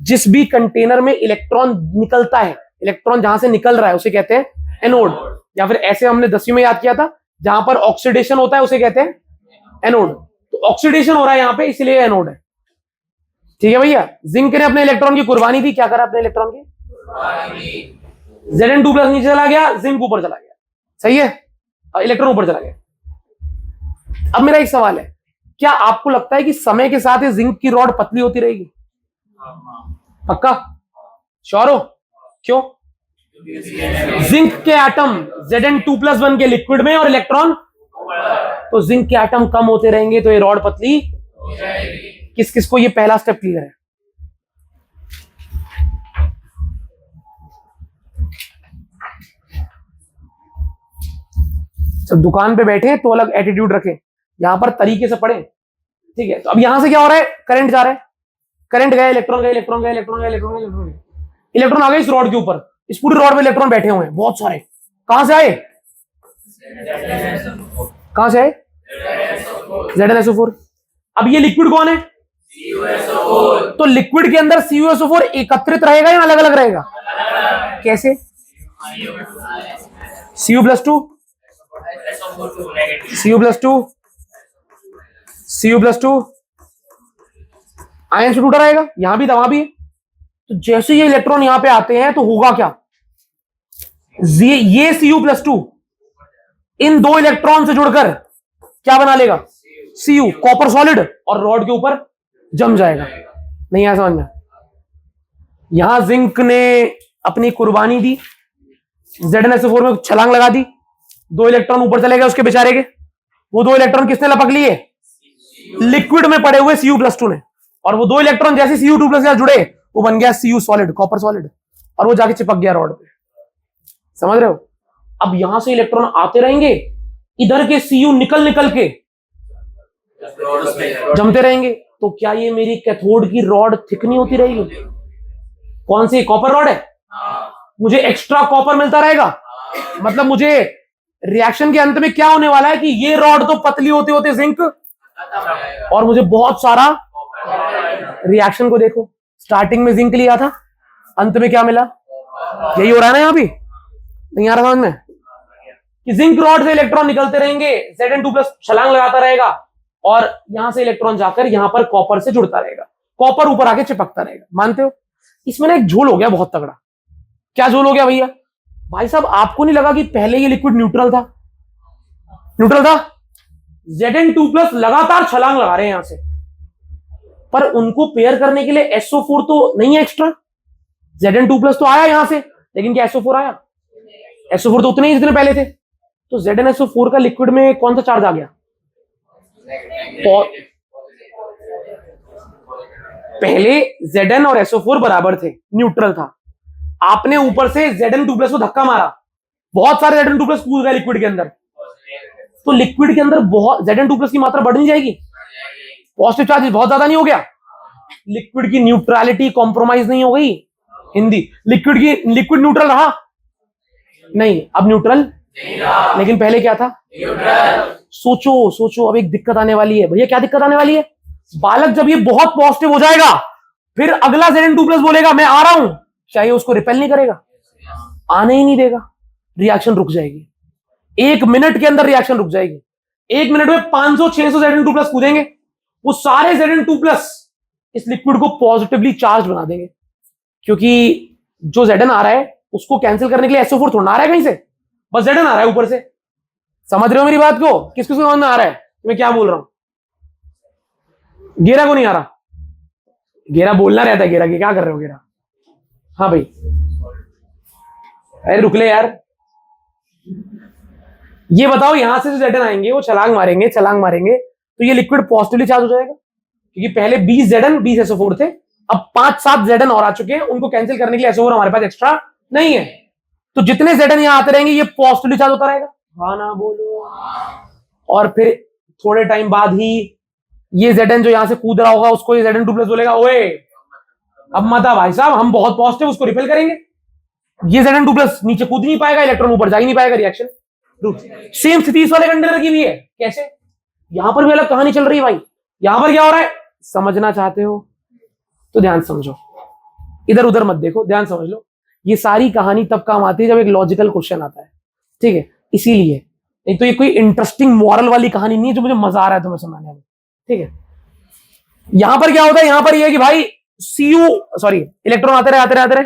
Speaker 1: जिस भी कंटेनर में इलेक्ट्रॉन निकलता है, इलेक्ट्रॉन जहां से निकल रहा है उसे कहते हैं एनोड, या फिर ऐसे हमने 10वीं में याद किया था, जहां पर ऑक्सीडेशन होता है उसे कहते हैं एनोड। तो ऑक्सीडेशन हो रहा है यहां पे, इसलिए एनोड है। ठीक है भैया? जिंक ने अपने इलेक्ट्रॉन की कुर्बानी दी। क्या करा अपने इलेक्ट्रॉन की? Zn2+ नीचे चला गया, जिंक ऊपर चला गया। सही है? इलेक्ट्रॉन ऊपर चला गया। अब मेरा एक सवाल है, क्या आपको लगता है कि समय के साथ ये जिंक की रॉड पतली होती रहेगी? पक्का? श्योर हो? क्यों? जिंक के एटम Zn2+ बन के लिक्विड में और इलेक्ट्रॉन, तो जिंक के एटम कम होते रहेंगे, तो ये रॉड पतली। किस किस को ये पहला स्टेप क्लियर है? जब दुकान पे बैठे तो अलग एटीट्यूड रखें, यहां पर तरीके से पढ़े। ठीक है? तो अब यहां से क्या हो रहा है? करंट जा रहा है, करंट गया, इलेक्ट्रॉन गया, इलेक्ट्रॉन गया, इलेक्ट्रॉन गया, इलेक्ट्रॉन गया, इलेक्ट्रॉन गया, इलेक्ट्रॉन आ गए इस रॉड के ऊपर। इस पूरी रॉड पे इलेक्ट्रॉन बैठे हुए हैं बहुत सारे। कहां से आए? कहां से आए? Zn SO4। अब ये लिक्विड कौन है? तो लिक्विड के अंदर CuSO4 एकत्रित रहेगा या अलग अलग रहेगा? कैसे? Cu+2 Cu+2 Cu+2 आयन से टूटा रहेगा, यहां भी वहां भी। तो जैसे ये इलेक्ट्रॉन यहां पे आते हैं तो होगा क्या, ये Cu+2 इन दो इलेक्ट्रॉन से जुड़कर क्या बना लेगा, Cu, कॉपर सॉलिड, और रॉड के ऊपर जम जाएगा। नहीं आया समझ में? यहां जिंक ने अपनी कुर्बानी दी, ZnSO4 में छलांग लगा दी, दो इलेक्ट्रॉन ऊपर चले गए उसके बेचारे के। वो दो इलेक्ट्रॉन किसने लपक लिए, लिक्विड में पड़े हुए Cu+2 ने, और वो दो इलेक्ट्रॉन जैसे Cu2+ के साथ जुड़े वो बन गया Cu सॉलिड, कॉपर सॉलिड, और वो जाके चिपक गया रॉड पे। समझ रहे हो? अब यहां से इलेक्ट्रॉन आते रहेंगे, इधर के Cu निकल निकल के जमते रहेंगे। तो क्या ये मेरी कैथोड की रॉड थिक नहीं होती रहेगी? कौन सी, कॉपर रॉड है, मुझे एक्स्ट्रा कॉपर मिलता रहेगा। मतलब मुझे रिएक्शन के अंत में क्या होने वाला है कि ये रॉड तो पतली होते होते जिंक, और मुझे बहुत सारा, रिएक्शन को देखो, स्टार्टिंग में जिंक लिया था, अंत में क्या मिला, यही हो रहा है ना। यहां भी नहीं आ रहा समझ में कि जिंक रॉड से इलेक्ट्रॉन निकलते रहेंगे, Zn2+ छलांग लगाता रहेगा, और यहां से इलेक्ट्रॉन जाकर यहां पर कॉपर से जुड़ता रहेगा, कॉपर ऊपर आके चिपकता रहेगा। मानते हो? इसमें ना एक झोल हो गया बहुत तगड़ा। क्या झोल हो गया भैया? भाई साहब आपको नहीं लगा कि पहले ये लिक्विड न्यूट्रल था? न्यूट्रल था, Zn2+ लगातार छलांग लगा रहे हैं यहां से, पर उनको पेयर करने के लिए SO4 तो नहीं है एक्स्ट्रा। Zn2+ तो आया यहां से, लेकिन क्या SO4 आया? SO4 तो उतने ही जितने पहले थे। तो ZnSO4 का लिक्विड में कौन सा चार्ज आ गया? पहले Zn और SO4 बराबर थे, न्यूट्रल था। आपने ऊपर से Zn2+ को धक्का मारा, बहुत सारे Zn2+ कूद गए लिक्विड के अंदर, तो लिक्विड के अंदर बहुत Zn2+ की मात्रा बढ़ नहीं जाएगी? पॉजिटिव चार्ज बहुत ज्यादा नहीं हो गया? लिक्विड की न्यूट्रलिटी कॉम्प्रोमाइज नहीं हो गई? हिंदी, लिक्विड न्यूट्रल रहा नहीं, अब न्यूट्रल, लेकिन पहले क्या था, सोचो सोचो। अब एक दिक्कत आने वाली है भैया। क्या दिक्कत आने वाली है? बालक जब ये बहुत पॉजिटिव हो जाएगा, फिर अगला Zn2+ बोलेगा मैं आ रहा हूं, चाहिए उसको रिपेल नहीं करेगा, आने ही नहीं देगा, रिएक्शन रुक जाएगी। 1 मिनट के अंदर रिएक्शन रुक जाएगी। 1 मिनट में 500-600 Zn2+ कूदेंगे, वो सारे Zn2+ इस लिक्विड को पॉजिटिवली चार्ज बना देंगे, क्योंकि जो Zn आ रहा है उसको कैंसिल करने के लिए SO4 थोड़ा आ रहा है कहीं से, बस Zn आ रहा है ऊपर से। समझ रहे हो मेरी बात को? किस किस को समझ में आ रहा है मैं क्या बोल रहा हूं? गेरा को नहीं आ रहा? गेरा बोलना रहता है, गेरा की क्या कर रहे हो गेरा? हाँ भाई, अरे रुक ले यार। ये बताओ, यहां से जो Zn आएंगे वो छलांग मारेंगे, छलांग मारेंगे, तो ये लिक्विड पॉजिटिवली चार्ज हो जाएगा, क्योंकि पहले 20 Zn 20 SO4 थे, अब 5-7 Zn और आ चुके हैं, उनको कैंसिल करने के लिए SO4 हमारे पास एक्स्ट्रा नहीं है। तो जितने Zn यहां आते रहेंगे ये पॉजिटिवली चार्ज होता रहेगा, हाँ ना बोलो। और फिर थोड़े टाइम बाद ही ये Zn जो यहां से कूद रहा होगा उसको ये Zn2+ बोलेगा, ओए अब मत आ भाई साहब, हम बहुत पॉजिटिव, उसको रिपेल करेंगे। ये Zn2+ नीचे कूद नहीं पाएगा, इलेक्ट्रॉन ऊपर जा ही नहीं पाएगा, रिएक्शन रुक। सेम स्थिति इस वाले कंटेनर की भी है। कैसे? यहां पर भी अलग कहानी चल रही है भाई। यहां पर क्या हो रहा है समझना चाहते हो तो ध्यान समझो, इधर उधर मत देखो, ध्यान समझ लो। ये सारी कहानी तब काम आती है जब एक लॉजिकल क्वेश्चन आता है, ठीक है? इसीलिए, नहीं तो ये कोई इंटरेस्टिंग मॉरल वाली कहानी नहीं है जो मुझे मजा आ रहा है तुम्हें सुनाने में, ठीक है? यहां पर क्या होता है, यहां पर ये है कि भाई इलेक्ट्रॉन आते रहे,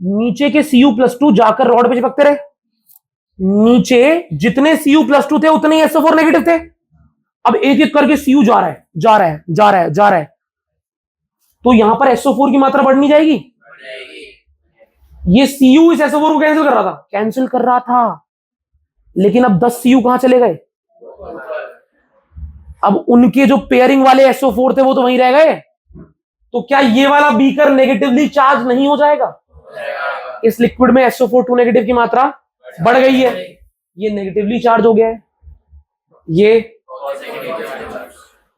Speaker 1: नीचे के Cu+2 जाकर रॉड पे चिपकते रहे। नीचे जितने Cu+2 थे उतने ही SO4 नेगेटिव थे। अब एक एक करके Cu जा रहा है, तो यहां पर SO4 की मात्रा बढ़ नहीं जाएगी? ये Cu इस SO4 को कैंसिल कर रहा था, लेकिन अब 10 Cu कहां चले गए? अब उनके जो पेयरिंग वाले SO4 थे वो तो वहीं रह गए। तो क्या ये वाला बीकर नेगेटिवली चार्ज नहीं हो जाएगा? इस लिक्विड में SO4 2 नेगेटिव की मात्रा बढ़ गई है, ये नेगेटिवली चार्ज हो गया है, ये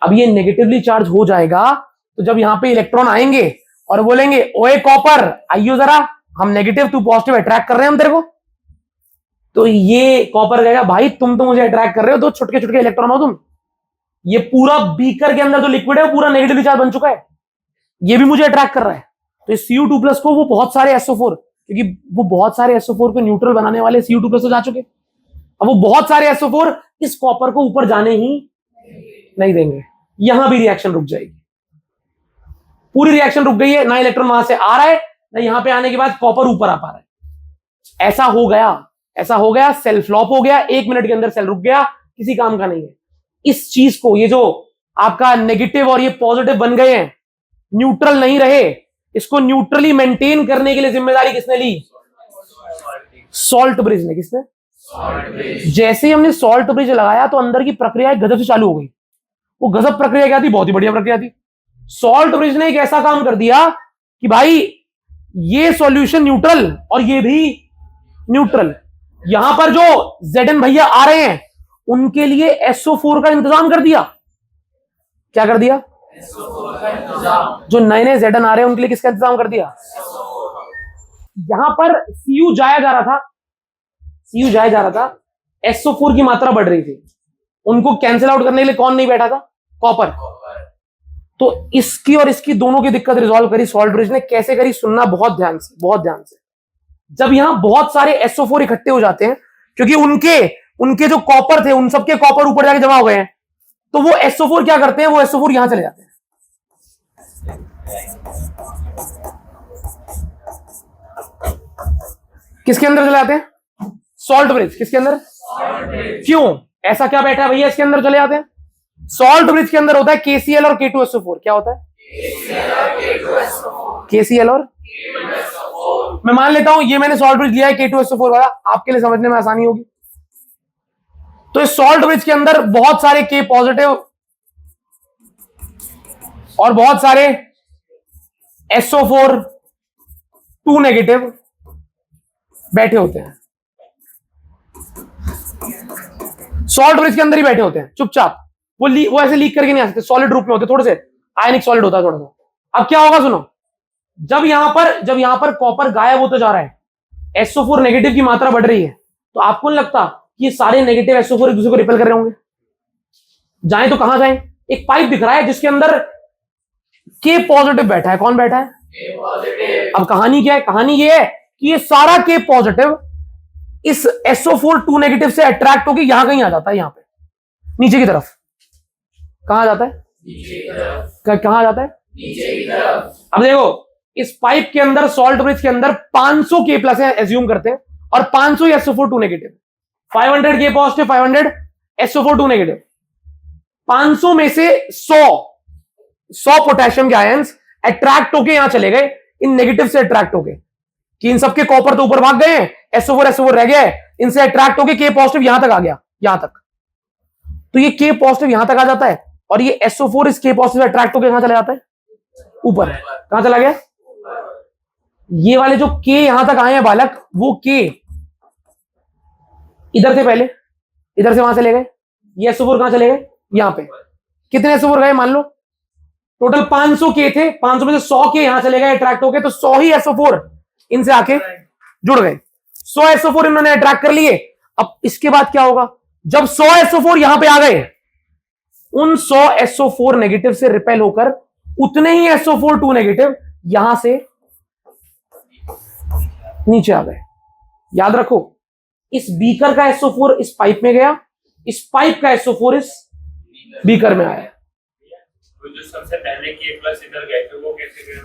Speaker 1: अब ये नेगेटिवली चार्ज हो जाएगा। तो जब यहां पे इलेक्ट्रॉन आएंगे और बोलेंगे ओए कॉपर आइयो जरा, हम नेगेटिव तू पॉजिटिव अट्रैक्ट कर रहे हैं हम तेरे को, तो ये कॉपर कहेगा भाई तुम तो मुझे अट्रैक्ट कर रहे हो, तो छुटके छुटके इलेक्ट्रॉन हो तुम, ये पूरा बीकर के अंदर जो लिक्विड है वो पूरा नेगेटिव चार्ज बन चुका है, ये भी मुझे अट्रैक्ट कर रहा है। तो इस Cu2+ को वो बहुत सारे SO4, क्योंकि वो बहुत सारे SO4 को न्यूट्रल बनाने वाले Cu2+ तो जा चुके, अब वो बहुत सारे SO4 इस कॉपर को ऊपर जाने ही नहीं देंगे, यहां भी रिएक्शन रुक जाएगी। पूरी रिएक्शन रुक गई है, ना इलेक्ट्रॉन वहां से आ रहा है, ना यहां पे आने के बाद कॉपर ऊपर आ पा रहा है। ऐसा हो गया, सेल फ्लॉप हो गया, 1 मिनट के अंदर सेल रुक गया, किसी काम का नहीं है। इस चीज को, ये जो आपका नेगेटिव और ये पॉजिटिव बन गए हैं, न्यूट्रल नहीं रहे, इसको न्यूट्रली मेंटेन करने के लिए जिम्मेदारी किसने ली? सॉल्ट ब्रिज ने। किसने? जैसे ही हमने सॉल्ट ब्रिज लगाया तो अंदर की प्रक्रिया गजब से चालू हो गई। वो गजब प्रक्रिया क्या थी? बहुत ही बढ़िया प्रक्रिया थी। सॉल्ट ब्रिज ने एक ऐसा काम कर दिया कि भाई ये सॉल्यूशन न्यूट्रल और ये भी न्यूट्रल, यहां पर जो Zn भैया आ रहे हैं उनके लिए SO4 का इंतजाम कर दिया। क्या कर दिया? जो नए नए Zn आ रहे हैं उनके लिए किसका इंतजाम कर दिया? यहां पर Cu जाया जा रहा था, SO4 की मात्रा बढ़ रही थी, उनको कैंसिल आउट करने के लिए कौन नहीं बैठा था? कॉपर। तो इसकी और इसकी दोनों की दिक्कत रिजॉल्व करी सॉल्ट ब्रिज ने। कैसे करी? सुनना बहुत ध्यान से। जब यहां बहुत सारे SO4 इकट्ठे हो जाते हैं, क्योंकि उनके जो कॉपर थे उन सबके कॉपर ऊपर जाके जमा हो गए हैं, तो वो SO4 क्या करते हैं? वो SO4 यहां चले जाते हैं। किसके अंदर चले जाते हैं? Salt bridge. किसके अंदर? क्यों? ऐसा क्या बैठा है भैया इसके अंदर चले जाते हैं? सॉल्ट ब्रिज के अंदर होता है KCl और K2SO4। क्या होता है? KCl और मैं मान लेता हूं ये मैंने सॉल्ट ब्रिज लिया है K2SO4 वाला, आपके लिए समझने में आसानी होगी। तो इस सॉल्ट ब्रिज के अंदर बहुत सारे K पॉजिटिव और बहुत सारे SO4 2 नेगेटिव बैठे होते हैं। सॉल्ट ब्रिज के अंदर ही बैठे होते हैं चुपचाप, वो ऐसे लीक करके नहीं आ सकते, सॉलिड रूप में होते, थोड़े से आयनिक सॉलिड होता है थोड़ा सा। अब क्या होगा सुनो, जब यहां पर कॉपर गायब होता जा रहा है, SO4 नेगेटिव की मात्रा बढ़ रही है, तो आपको नहीं लगता कि ये सारे नेगेटिव SO4 एक दूसरे को रिपेल कर रहे होंगे? जाए तो कहां जाए? एक पाइप दिख रहा है जिसके अंदर K पॉजिटिव बैठा है। कौन बैठा है? K positive. अब कहानी क्या है? कहानी ये है कि ये सारा K पॉजिटिव इस SO4 2 नेगेटिव से अट्रैक्ट होकर यहां कहीं आ जाता है, यहां पे नीचे की तरफ। कहां जाता है? नीचे की तरफ। कहां जाता है? नीचे की तरफ। अब देखो, इस पाइप के अंदर, सॉल्ट ब्रिज के अंदर 500 K प्लस है एज्यूम करते हैं, और 500 SO4 2 negative, 500 K positive, 500 SO4 2 negative. 500 में से 100 पोटेशियम के आयंस अट्रैक्ट होके यहां चले गए, इन नेगेटिव से अट्रैक्ट होके, कि इन सबके कॉपर तो ऊपर भाग गए हैं, SO4 रह गया है, इनसे अट्रैक्ट होके K पॉजिटिव यहां तक आ गया, यहां तक। तो ये K पॉजिटिव यहां तक आ जाता है, और ये SO4 इस K पॉजिटिव से अट्रैक्ट होके यहां चला जाता है, ऊपर। कहां चला गया? ये वाले जो K यहां तक आए हैं बालक, वो K इधर से पहले, इधर से वहां चले गए, ये SO4 कहां चले गए? यहां पे। कितने SO4 गए? मान लो टोटल 500 K थे, 500 में से 100 K यहां चले गए अट्रैक्ट होके, तो 100 ही SO4 इनसे आके जुड़ गए। 100 SO4 इन्होंने अट्रैक्ट कर लिए। अब इसके बाद क्या होगा? जब 100 SO4 यहां पे आ गए, उन 100 SO4 नेगेटिव से रिपेल होकर उतने ही SO4 2 नेगेटिव यहां से नीचे आ गए। याद रखो, इस बीकर का SO4 इस पाइप में गया, इस पाइप का SO4 इस बीकर में आया।
Speaker 2: जो सबसे पहले K प्लस इधर गए थे वो कैसे गए?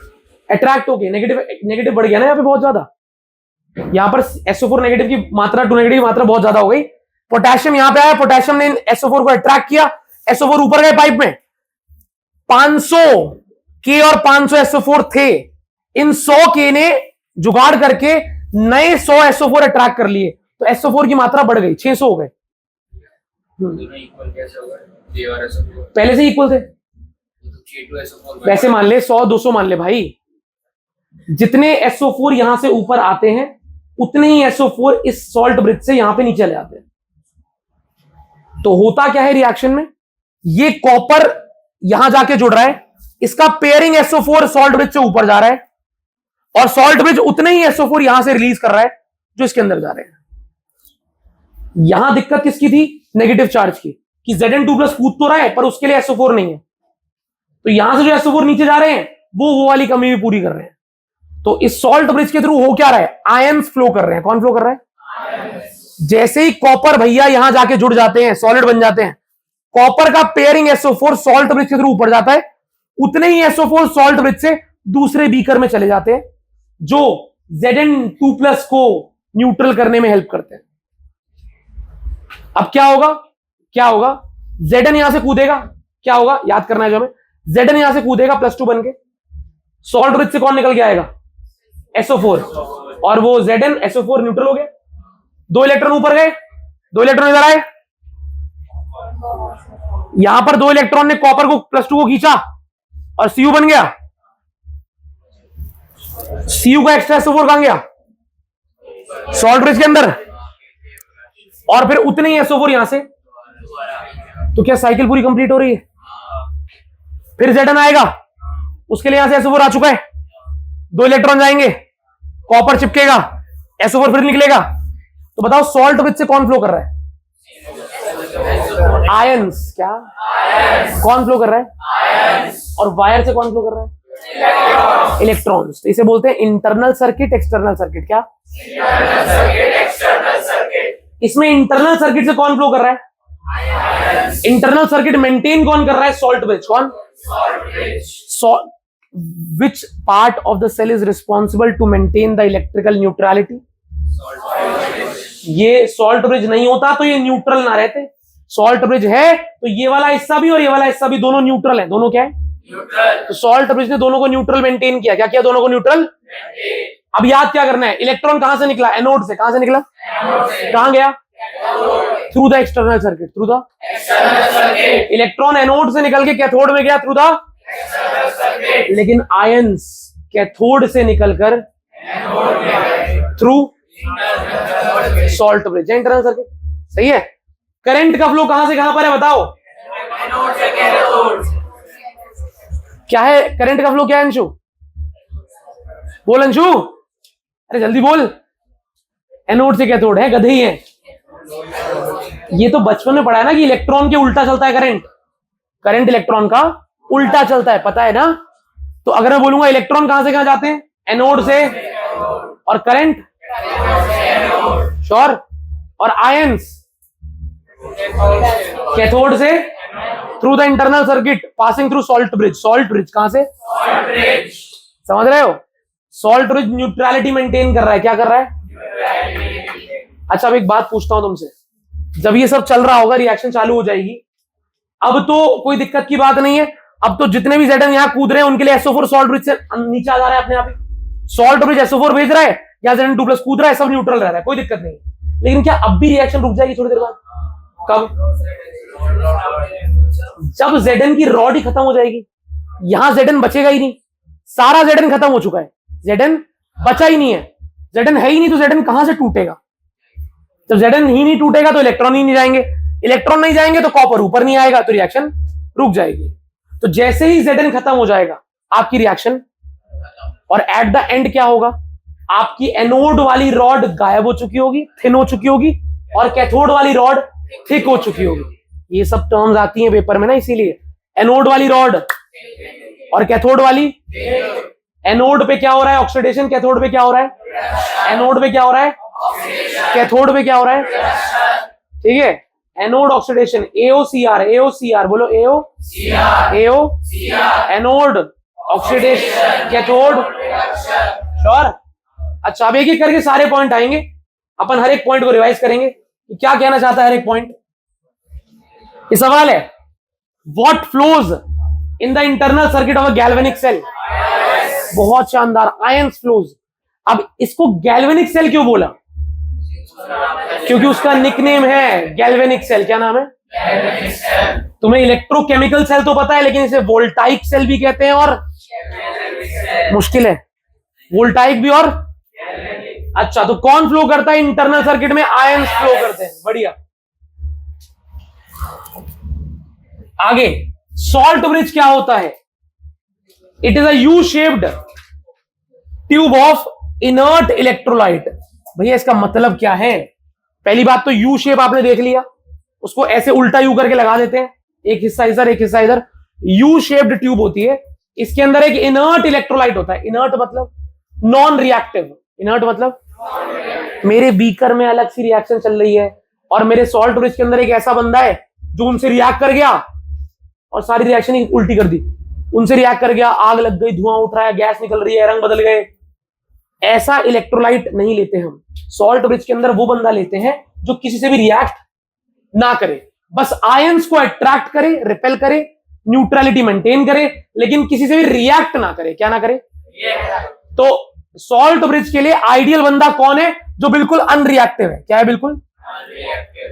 Speaker 1: अट्रैक्ट हो गए, नेगेटिव बढ़ गया ना यहाँ पे बहुत ज्यादा। यहां पर SO4 नेगेटिव की मात्रा, 2 नेगेटिव की मात्रा बहुत ज्यादा हो गई। पोटेशियम यहां पे आया, पोटेशियम ने SO4 को अट्रैक्ट किया, SO4 ऊपर गए पाइप में। 500 K और 500 SO4 थे, इन 100 K ने जुगाड़ करके नए 100 SO4 अट्रैक्ट कर लिए, तो SO4 की मात्रा बढ़ गई, 600 हो गए।
Speaker 2: इक्वल कैसे होगा? K और SO4
Speaker 1: पहले से इक्वल थे,
Speaker 2: K2SO4
Speaker 1: वैसे मान ले 100 200 मान ले भाई, जितने SO4 यहां से ऊपर आते हैं उतने ही SO4 इस सॉल्ट ब्रिज से यहां पे नीचे चले आते हैं। तो होता क्या है रिएक्शन में? ये कॉपर यहां जाके जुड़ रहा है, इसका पेयरिंग SO4 सॉल्ट ब्रिज से ऊपर जा रहा है, और सॉल्ट ब्रिज उतने ही SO4 यहां से रिलीज कर रहा है जो इसके अंदर जा रहे हैं। यहां दिक्कत किसकी थी? नेगेटिव चार्ज की। कि Zn2+ कूद तो रहा है पर उसके लिए SO4 नहीं है, तो यहां से जो SO4 नीचे जा रहे हैं वो वाली कमी भी पूरी कर रहे हैं। तो इस सॉल्ट ब्रिज के थ्रू हो क्या रहा है, आयंस फ्लो कर रहे हैं। कौन फ्लो कर रहा है? जैसे ही कॉपर भैया यहां जाके जुड़ जाते हैं, सॉलिड बन जाते हैं, कॉपर का पेयरिंग SO4 सॉल्ट ब्रिज के थ्रू ऊपर जाता है, उतने ही SO4 सॉल्ट ब्रिज से दूसरे बीकर में चले जाते हैं जो Zn2+ को न्यूट्रल करने में हेल्प करते हैं। अब क्या होगा, क्या होगा, Zn यहां से कूदेगा, क्या होगा याद करना है जो हमें, Zn यहां से कूदेगा +2 बन के, सॉल्ट ब्रिज से कौन निकल के आएगा, SO4, और वो Zn SO4 न्यूट्रल हो गया। 2 इलेक्ट्रॉन ऊपर गए, 2 इलेक्ट्रॉन इधर आए, यहां पर 2 इलेक्ट्रॉन ने कॉपर को +2 को खींचा और Cu बन गया। Cu का एक्स्ट्रा SO4 कहां गया, सॉल्ट ब्रिज के अंदर, और फिर उतने ही SO4 यहां से। तो क्या साइकिल पूरी कंप्लीट हो रही है? फिर Zn आएगा, उसके लिए यहां से SO4 आ चुका है, 2 इलेक्ट्रॉन जाएंगे, कॉपर चिपकेगा, SO4 फिर निकलेगा। तो बताओ सॉल्ट ब्रिज से कौन फ्लो कर रहा है, आयंस। क्या आयंस। कौन फ्लो कर रहा है, आयंस। और वायर से कौन फ्लो कर रहा है, इलेक्ट्रॉन्स। तो इसे बोलते हैं इंटरनल सर्किट, एक्सटर्नल सर्किट। क्या, इंटरनल सर्किट, एक्सटर्नल सर्किट। इसमें इंटरनल सर्किट से कौन फ्लो कर रहा है, आयंस। इंटरनल सर्किट मेंटेन कौन कर रहा है, सॉल्ट ब्रिज। कौन, salt bridge. Which part of the cell is responsible to maintain the electrical neutrality? ये सॉल्ट ब्रिज नहीं होता तो ये न्यूट्रल ना रहते। सॉल्ट ब्रिज है तो ये वाला हिस्सा भी और ये वाला हिस्सा भी दोनों न्यूट्रल है। दोनों क्या है, न्यूट्रल। तो सॉल्ट ब्रिज ने दोनों को न्यूट्रल मेंटेन किया। क्या किया, दोनों को न्यूट्रल। अब याद क्या करना है, इलेक्ट्रॉन कहां से निकला, एनोड से। कहां से निकला, कहां गया, through the external circuit. Through the external circuit. Electron anode से निकल के कैथोड में गया थ्रू द एक्सटर्नल सर्किट। लेकिन आयंस कैथोड से निकलकर through salt bridge, internal circuit. सही है। करंट का फ्लो कहां से कहां पर है बताओ, क्या है करंट का फ्लो, क्या है अंशु, बोल अंशु, अरे जल्दी बोल। एनोड से कैथोड है, गधे ही है। ये तो बचपन में पढ़ा है ना कि इलेक्ट्रॉन के उल्टा चलता है करंट। करंट इलेक्ट्रॉन का उल्टा चलता है, पता है ना। तो अगर मैं बोलूंगा इलेक्ट्रॉन कहां से कहां जाते हैं, एनोड से, और करंट श्योर, और आयंस कैथोड से through the internal circuit passing through salt bridge. Salt bridge कहां से, सॉल्ट ब्रिज। समझ रहे हो, सॉल्ट ब्रिज न्यूट्रलिटी मेंटेन कर रहा है। क्या कर रहा है। अच्छा अब एक बात पूछता हूं तुमसे, जब ये सब चल रहा होगा, रिएक्शन चालू हो जाएगी, अब तो कोई दिक्कत की बात नहीं है। अब तो जितने भी Zn यहां कूद रहे हैं उनके लिए SO4 सॉल्ट ब्रिज से नीचे आ जा रहा है अपने आप ही। सॉल्ट ब्रिज SO4 भेज रहा है या Zn2+ कूद रहा है, सब न्यूट्रल रह रहा है, कोई दिक्कत नहीं। लेकिन क्या अब भी रिएक्शन रुक जाएगी थोड़ी देर बाद, कब, जब Zn की रॉड ही खत्म हो जाएगी। यहां Zn बचेगा ही नहीं, सारा Zn खत्म हो चुका है, Zn बचा ही नहीं है। Zn है ही नहीं तो Zn कहां से टूटेगा। जब Zn ही नहीं टूटेगा तो इलेक्ट्रॉन ही नहीं जाएंगे, इलेक्ट्रॉन नहीं जाएंगे तो कॉपर ऊपर नहीं आएगा, तो रिएक्शन रुक जाएगी। तो जैसे ही Zn खत्म हो जाएगा आपकी रिएक्शन, और एट द एंड क्या होगा, आपकी एनोड वाली रॉड गायब हो चुकी होगी, थिन हो चुकी होगी, और कैथोड वाली रॉड थिक हो चुकी होगी। ये सब टर्म्स आती हैं पेपर में ना, इसीलिए एनोड वाली रॉड और कैथोड वाली। एनोड पे क्या हो रहा है, ऑक्सीडेशन। कैथोड पे क्या हो रहा है, एनोड पे क्या हो रहा है, कैथोड पे क्या हो रहा है, ठीक है। एनोड ऑक्सीडेशन, AOCR, AOCR बोलो, AO, anode oxidation, cathode, sure. अच्छा अब एक एक करके सारे पॉइंट आएंगे, अपन हर एक पॉइंट को रिवाइज करेंगे कि क्या कहना चाहता है हर एक पॉइंट। ये सवाल है, what flows in the internal circuit of a galvanic cell. बहुत शानदार, आयंस फ्लोज। अब इसको गैल्वेनिक सेल क्यों बोला, क्योंकि उसका निकनेम है गैल्वेनिक सेल। क्या नाम है, गैल्वेनिक सेल। तुम्हें इलेक्ट्रोकेमिकल सेल तो पता है, लेकिन इसे वोल्टाइक सेल भी कहते हैं, और मुश्किल है, वोल्टाइक भी और। अच्छा तो कौन फ्लो करता है इंटरनल सर्किट में, आयंस फ्लो करते हैं। बढ़िया। आगे सॉल्ट ब्रिज क्या होता है, it is a U shaped tube of inert electrolyte. भैया इसका मतलब क्या है, पहली बात तो यू शेप आपने देख लिया, उसको ऐसे उल्टा यू करके लगा देते हैं, एक हिस्सा इधर एक हिस्सा इधर, यू शेप्ड ट्यूब होती है। इसके अंदर एक इनर्ट इलेक्ट्रोलाइट होता है। इनर्ट मतलब नॉन रिएक्टिव। इनर्ट मतलब मेरे बीकर में अलग सी रिएक्शन चल रही है और मेरे सॉल्ट ब्रिज के अंदर एक ऐसा बंदा है जो उनसे रिएक्ट कर गया और सारी रिएक्शन ही उल्टी कर दी। उनसे रिएक्ट कर गया, आग लग गई, धुआं उठ रहा है, गैस निकल रही है, रंग बदल गए। ऐसा इलेक्ट्रोलाइट नहीं लेते हम। सॉल्ट ब्रिज के अंदर वो बंदा लेते हैं जो किसी से भी रिएक्ट ना करे, बस आयंस को अट्रैक्ट करे, रिपेल करे, न्यूट्रलिटी मेंटेन करे, लेकिन किसी से भी रिएक्ट ना करे। क्या ना करे? तो सॉल्ट ब्रिज के लिए आइडियल बंदा कौन है? जो बिल्कुल अनरिएक्टिव है। क्या है? बिल्कुल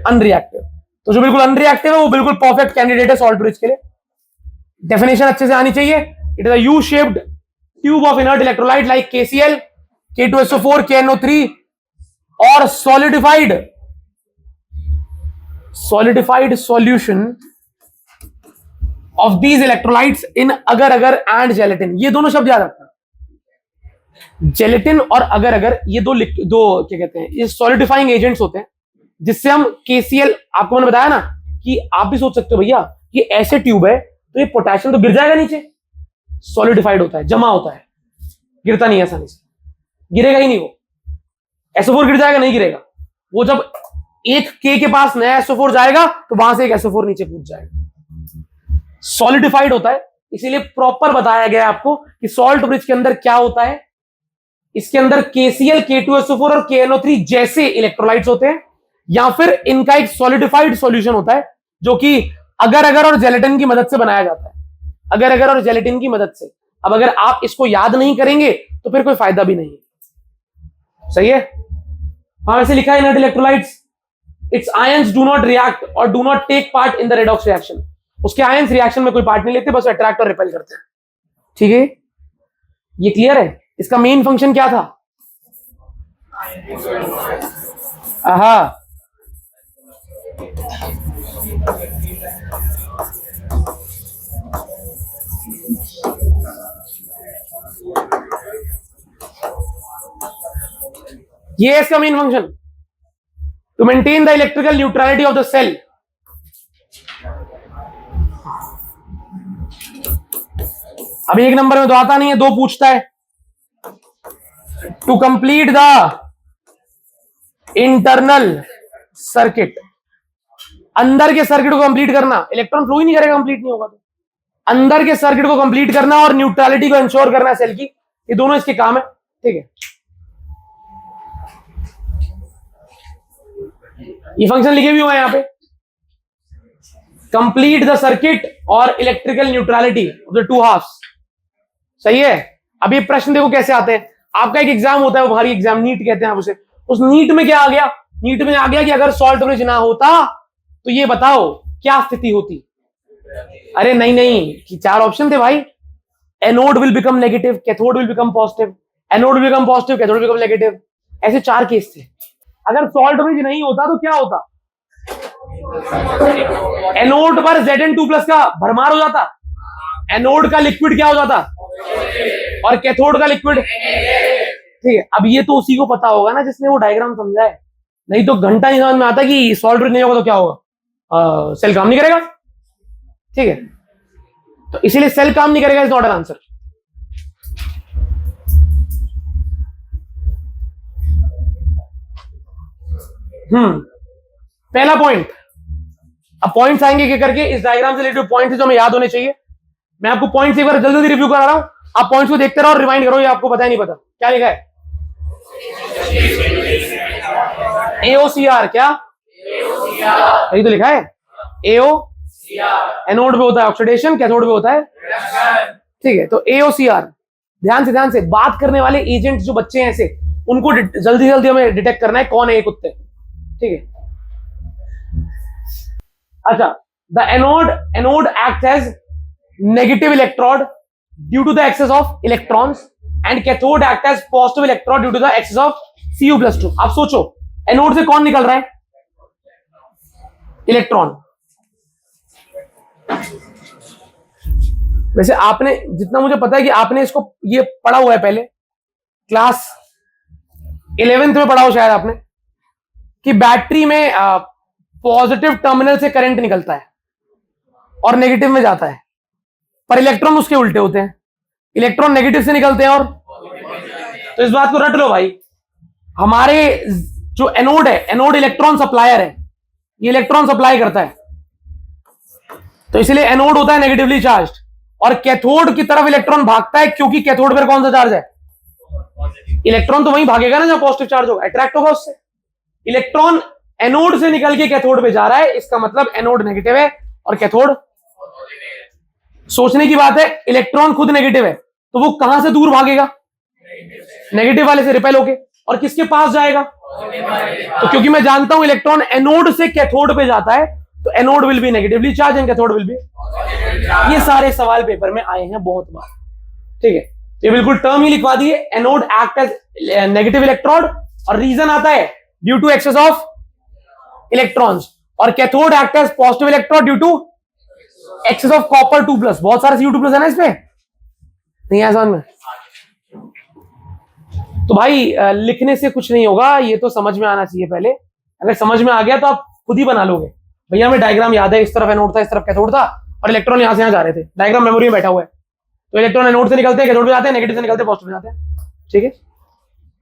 Speaker 1: अनरिएक्टिव। तो जो बिल्कुल अनरिएक्टिव है वो बिल्कुल परफेक्ट कैंडिडेट है सॉल्ट ब्रिज के लिए। डेफिनेशन अच्छे से आनी चाहिए। It is a U shaped tube of inert electrolyte like KCl, K2SO4, KNO3 और solidified solution of these electrolytes in अगर अगर and gelatin। ये दोनों शब्द याद रखना, जेलेटिन और अगर अगर, ये दो क्या कहते हैं, ये सॉलिडिफाइंग एजेंट्स होते हैं जिससे हम KCl, आपको मैंने बताया ना कि आप भी सोच सकते हो भैया ये ऐसे ट्यूब है तो ये पोटेशियम तो गिर जाएगा नीचे, सॉलिडिफाइड होता है, जमा होता है, गिरता नहीं आसानी से, गिरेगा ही नहीं वो। SO4 गिर जाएगा? नहीं गिरेगा। वो जब एक K के पास नया SO4 जाएगा तो वहां से एक SO4 नीचे कूद जाएगा। सॉलिडिफाइड होता है, इसीलिए प्रॉपर बताया गया आपको कि सॉल्ट ब्रिज के अंदर क्या होता है। इसके अंदर KCl, K2SO4 और KNO3 जैसे इलेक्ट्रोलाइट्स होते हैं, या फिर इनका एक सॉलिडिफाइड सॉल्यूशन होता है जो कि अगर अगर और जेलेटिन की मदद से बनाया जाता है। अगर अगर और जेलेटिन की मदद से। अब अगर आप इसको याद नहीं करेंगे तो फिर कोई फायदा भी नहीं है। सही है? वहां से लिखा है inert electrolytes, its ions do not react और do not take part in the redox reaction. उसके आयंस रिएक्शन में कोई पार्ट नहीं लेते, बस अट्रैक्ट और रिपेल करते हैं। ठीक है, ये क्लियर है? इसका मेन फंक्शन क्या था? आहा, ये है इसका main function, to maintain the electrical neutrality of the cell. अभी एक नंबर में तो आता नहीं है, दो पूछता है। To complete the internal circuit, अंदर के सर्किट को कंप्लीट करना। इलेक्ट्रॉन फ्लो ही नहीं करेगा, कंप्लीट नहीं होगा तो। अंदर के सर्किट को कंप्लीट करना और न्यूट्रलिटी को इंश्योर करना सेल की, ये दोनों इसके काम है। ठीक है, ये फंक्शन लिखे भी हुए हैं यहां पे, कंप्लीट द सर्किट और electrical neutrality of the two halves. सही है? अब ये प्रश्न देखो कैसे आते हैं। आपका एक एग्जाम होता है, वो भारी एग्जाम, नीट कहते हैं आप उसे। उस नीट में क्या आ गया? नीट में आ गया कि अगर सॉल्ट ब्रिज ना होता तो ये बताओ क्या स्थिति होती। अरे नहीं नहीं, कि चार ऑप्शन थे भाई, anode will become negative, cathode will become positive, anode will become positive, cathode will become negative. ऐसे चार केस थे। अगर सॉल्ट ब्रिज नहीं होता तो क्या होता? एनोड पर Zn2+ का भरमार हो जाता, एनोड का लिक्विड क्या हो जाता, और कैथोड का लिक्विड। ठीक है, अब ये तो उसी को पता होगा ना जिसने वो डायग्राम समझा है, नहीं तो घंटा नहीं समझ में आता कि सॉल्ट ब्रिज नहीं होगा तो क्या होगा, सेल काम नहीं करेगा। ठीक है, तो इसीलिए सेल काम नहीं करेगा इज नॉट एन आंसर। पहला पॉइंट, अब पॉइंट्स आएंगे क्या करके, इस डायग्राम से रिलेटेड पॉइंट्स जो हमें याद होने चाहिए। मैं आपको पॉइंट्स एक बार जल्दी जल्दी रिव्यू करा रहा हूं, आप पॉइंट्स को देखते रहो और रिमाइंड करो, ये आपको पता नहीं पता क्या लिखा है। AOCR, क्या यही तो लिखा है। AO एनोड पे होता है ऑक्सीडेशन, कैथोड पे होता है। ठीक है, तो AOCR, ध्यान से बात करने वाले एजेंट जो बच्चे हैं ऐसे, उनको जल्दी जल्दी हमें डिटेक्ट करना है कौन है ये कुत्ते। ठीक है, अच्छा, the anode act as negative electrode due to the excess of electrons and cathode act as positive electrode due to the excess of Cu+2। आप सोचो, एनोड से कौन निकल रहा है? इलेक्ट्रॉन। वैसे आपने, जितना मुझे पता है कि आपने इसको ये पढ़ा हुआ है पहले, क्लास 11th में पढ़ा हो शायद आपने, कि बैटरी में पॉजिटिव टर्मिनल से करंट निकलता है और नेगेटिव में जाता है, पर इलेक्ट्रॉन उसके उल्टे होते हैं, इलेक्ट्रॉन नेगेटिव से निकलते हैं और तो इस बात को रट लो भाई, हमारे जो एनोड है, एनोड इलेक्ट्रॉन सप्लायर है, ये इलेक्ट्रॉन सप्लाई करता है, तो इसलिए एनोड होता है नेगेटिवली चार्ज्ड और कैथोड की तरफ इलेक्ट्रॉन भागता है क्योंकि कैथोड पर कौन सा चार्ज है, इलेक्ट्रॉन तो वहीं भागेगा ना जहां पॉजिटिव चार्ज होगा, अट्रैक्ट होगा उससे। इलेक्ट्रॉन एनोड से निकल के कैथोड पे जा रहा है, इसका मतलब एनोड नेगेटिव है और कैथोड, सोचने की बात है, इलेक्ट्रॉन खुद नेगेटिव है तो वो कहां से दूर भागेगा, नेगेटिव वाले से रिपेल होके, और किसके पास जाएगा, तो क्योंकि मैं जानता हूं इलेक्ट्रॉन एनोड से कैथोड पे जाता है तो anode will be negatively charge and cathode will be, ये सारे सवाल पेपर में आए हैं बहुत बार, ठीक है, ये बिल्कुल टर्म ही लिखवा दिए, anode act as negative electrode और रीजन आता है due to excess of electrons, और cathode act as positive electrode due to excess of copper 2+, बहुत सारे Cu2+ है ना इसमें, नहीं है समझ में, तो भाई लिखने से कुछ नहीं होगा, ये तो समझ में आना चाहिए पहले, अगर समझ में आ गया तो आप खुद ही बना लोगे, भैया हमें डायग्राम याद है, इस तरफ एनोड था, इस तरफ कैथोड था और इलेक्ट्रॉन यहां से यहां जा रहे थे, डायग्राम मेमोरी में बैठा हुआ है, तो इलेक्ट्रॉन एनोड से निकलते हैं कैथोड पे जाते हैं, नेगेटिव से निकलते हैं पॉजिटिव पे जाते हैं, ठीक है।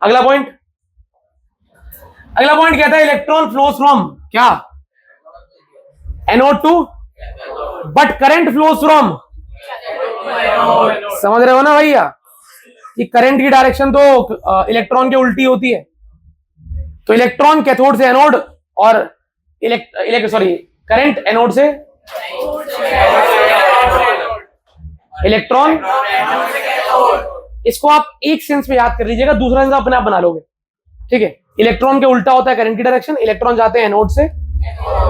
Speaker 1: अगला पॉइंट कहता है इलेक्ट्रॉन फ्लोज फ्रॉम क्या, anode to, but current flows from, समझ रहे हो ना भैया कि करंट की डायरेक्शन तो इलेक्ट्रॉन के उल्टी होती है, तो इलेक्ट्रॉन कैथोड से एनोड और करंट एनोड से इलेक्ट्रॉन, इसको आप एक सेंस में याद कर लीजिएगा, दूसरा सेंस अपने आप बना लोगे, ठीक है। इलेक्ट्रॉन के उल्टा होता है करंट की डायरेक्शन, इलेक्ट्रॉन जाते हैं एनोड से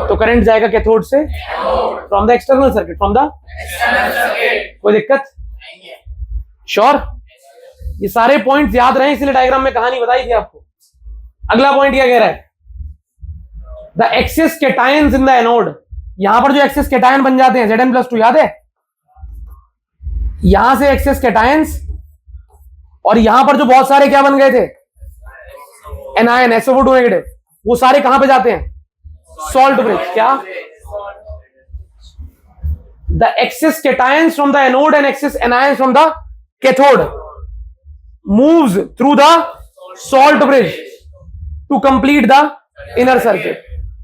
Speaker 1: तो करंट जाएगा कैथोड से, from the external circuit, from the, कोई दिक्कत, श्योर, ये सारे पॉइंट्स याद रहे इसलिए डायग्राम में कहानी बताई थी आपको। अगला पॉइंट क्या कह रहा है, the excess cations in the anode, यहां पर जो एक्सेस कैटायन बन जाते हैं Zn+2, याद है, यहां से एक्सेस कैटायंस और यहां पर जो बहुत सारे क्या बन गए थे, एनायन SO2 नेगेटिव, वो सारे कहां पे जाते हैं, सॉल्ट ब्रिज, क्या, the excess cations from the anode and excess anions from the cathode moves through the salt bridge to complete the inner circuit,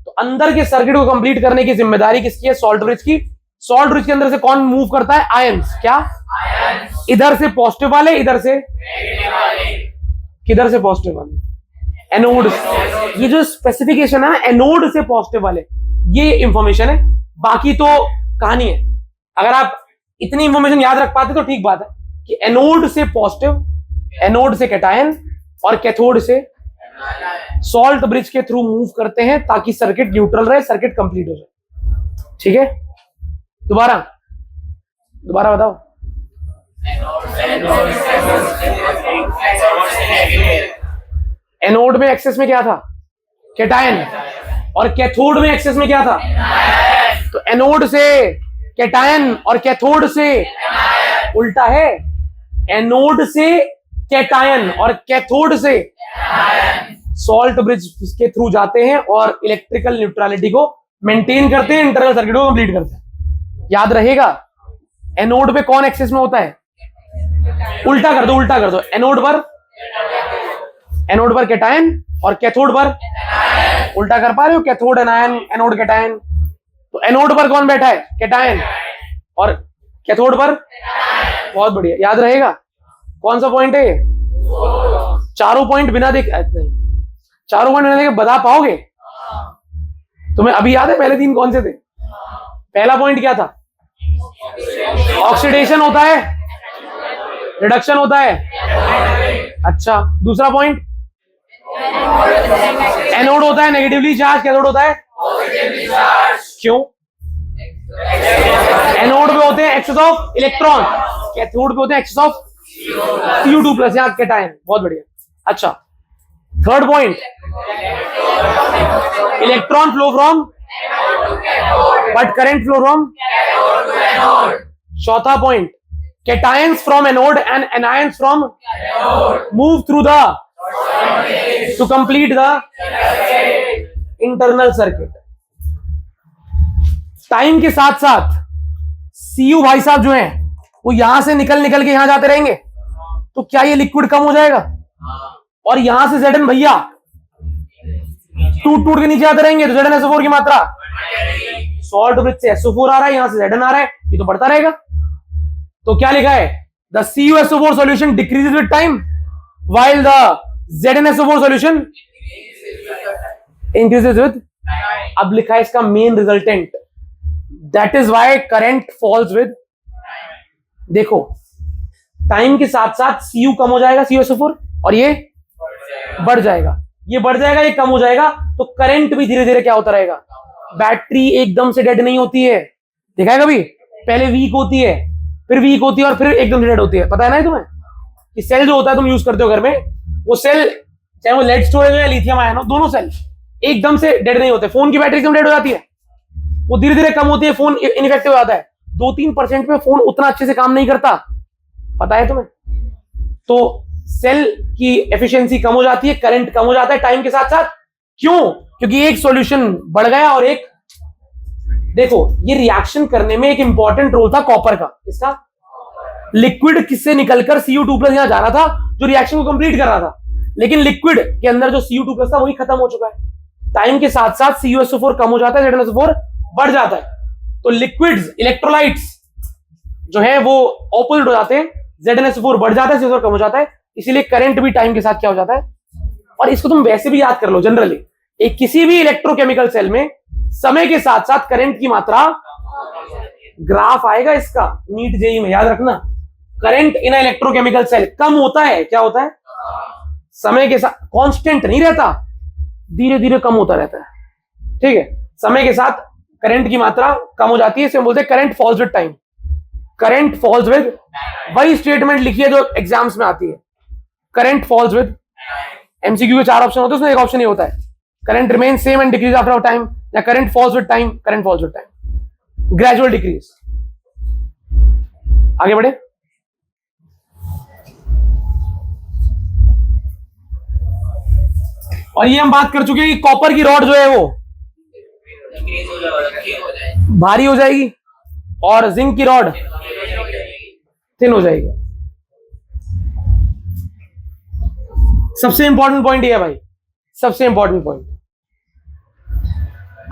Speaker 1: तो अंदर के सर्किट को कंप्लीट करने की जिम्मेदारी किसकी है, सॉल्ट ब्रिज की। सॉल्ट ब्रिज के अंदर से कौन मूव करता है, आयंस, क्या, इधर से पॉजिटिव वाले, इधर से किधर से पॉजिटिव वाले, एनोड, ये जो स्पेसिफिकेशन है एनोड से पॉजिटिव वाले, ये इंफॉर्मेशन है, बाकी तो कहानी है। अगर आप इतनी इंफॉर्मेशन याद रख पाते तो ठीक बात है कि एनोड से पॉजिटिव, एनोड से कैटायन और कैथोड से सॉल्ट ब्रिज के थ्रू मूव करते हैं ताकि सर्किट न्यूट्रल रहे, सर्किट कंप्लीट हो जाए, ठीक है। दोबारा बताओ, एनोड में एक्सेस में क्या था, कैटायन, और कैथोड में एक्सेस में क्या था, तो एनोड से कैटायन और कैथोड से उल्टा है, एनोड से कैटायन और कैथोड से सॉल्ट ब्रिज के थ्रू जाते हैं और इलेक्ट्रिकल न्यूट्रलिटी को मेंटेन करते हैं, इंटरनल सर्किट को कंप्लीट करते हैं। याद रहेगा, एनोड पे कौन एक्सेस में होता है, उल्टा कर दो, एनोड पर कैटायन और कैथोड पर, उल्टा कर पा रहे हो, कैथोड एनायन, एनोड कैटायन, तो एनोड पर कौन बैठा है, कैटायन, और कैथोड पर, बहुत बढ़िया, याद रहेगा। कौन सा पॉइंट है, चारों पॉइंट बिना देखे बता पाओगे, तुम्हें अभी याद है पहले 3 कौन से थे, पहला पॉइंट क्या था, ऑक्सीडेशन होता है, रिडक्शन होता है, अच्छा, दूसरा पॉइंट, एनोड होता है नेगेटिवली चार्ज, कैथोड होता है क्यों, एनोड पे होते हैं एक्सेस ऑफ इलेक्ट्रॉन, कैथोड पे होते हैं एक्सेस ऑफ Cu2+, यहाँ कैटायन, बहुत बढ़िया। अच्छा, third point, electron flow from but current flow from, चौथा point, cations from anode and anions from move through the to complete the internal circuit. Time के साथ साथ सीयू भाई साहब जो हैं वो यहां से निकल के यहां जाते रहेंगे, तो क्या ये लिक्विड कम हो जाएगा? और यहां से Zn भैया टूट के नीचे आते रहेंगे, तो ZnSO4 की मात्रा सॉल्ट ब्रिज से SO4 आ रहा है, यहां से Zn आ रहा है, ये तो बढ़ता रहेगा। तो क्या लिखा है? The CuSO4 solution decreases with time while the ZnSO4 solution increases with. अब लिखा है इसका main resultant, that is why current falls with. देखो टाइम के साथ साथ Cu कम हो जाएगा, CuSO4, और ये बढ़ जाएगा, ये बढ़ जाएगा, ये कम हो जाएगा, तो करंट भी धीरे धीरे क्या होता रहेगा? बैटरी एकदम से डेड नहीं होती है, देखा है कभी? पहले वीक होती है, फिर वीक होती है, और फिर एकदम से डेड होती है। पता है ना तुम्हें कि सेल जो होता है तुम यूज करते हो घर में, वो सेल चाहे वो लेड स्टोरेज हो या लिथियम आयन हो, दोनों सेल एकदम से डेड नहीं होते। फोन की बैटरी एकदम डेड हो जाती है, वो धीरे धीरे कम होती है, फोन इनइफेक्टिव हो जाता है। 2-3% में फोन उतना अच्छे से काम नहीं करता, पता है तुम्हें? तो सेल की एफिशिएंसी कम हो जाती है, करंट कम हो जाता है टाइम के साथ साथ। क्यों? क्योंकि एक सॉल्यूशन बढ़ गया और एक, देखो ये रिएक्शन करने में एक इंपॉर्टेंट रोल था कॉपर का। इसका लिक्विड किससे निकलकर Cu2+ यहां जा रहा था, जो रिएक्शन को कंप्लीट कर रहा था, लेकिन लिक्विड के अंदर जो Cu2+ था वही खत्म हो चुका है। टाइम के साथ साथ CuSO4 कम हो जाता है, ZnSO4 बढ़ जाता है। तो लिक्विड्स, इलेक्ट्रोलाइट्स जो है वो ऑपोजिट हो जाते हैं, ZnSO4 बढ़ जाता है, CuSO4 कम हो जाता है, इसीलिए करंट भी टाइम के साथ क्या हो जाता है। और इसको तुम वैसे भी याद कर लो, जनरली एक किसी भी इलेक्ट्रोकेमिकल सेल में समय के साथ साथ करंट की मात्रा, ग्राफ आएगा इसका नीट जेई में, याद रखना। करंट इन इलेक्ट्रोकेमिकल सेल कम होता है, क्या होता है? समय के साथ, कांस्टेंट नहीं रहता, धीरे धीरे कम होता रहता है, ठीक है? समय के साथ करंट की मात्रा कम हो जाती है, इसे बोलते हैं current falls with time. Current falls with, वही स्टेटमेंट लिखिए जो एग्जाम्स में आती है, करंट फॉल्स विद। एमसीक्यू के 4 ऑप्शन होते हैं, उसमें एक ऑप्शन ये होता है, current remain same and decrease after time, या current falls with time, current falls with time, gradual decrease. आगे बढ़े। और ये हम बात कर चुके हैं कि कॉपर की रॉड जो है वो भारी हो जाएगी और जिंक की रॉड थिन हो जाएगी। सबसे इंपॉर्टेंट पॉइंट ये है भाई, सबसे इंपॉर्टेंट पॉइंट,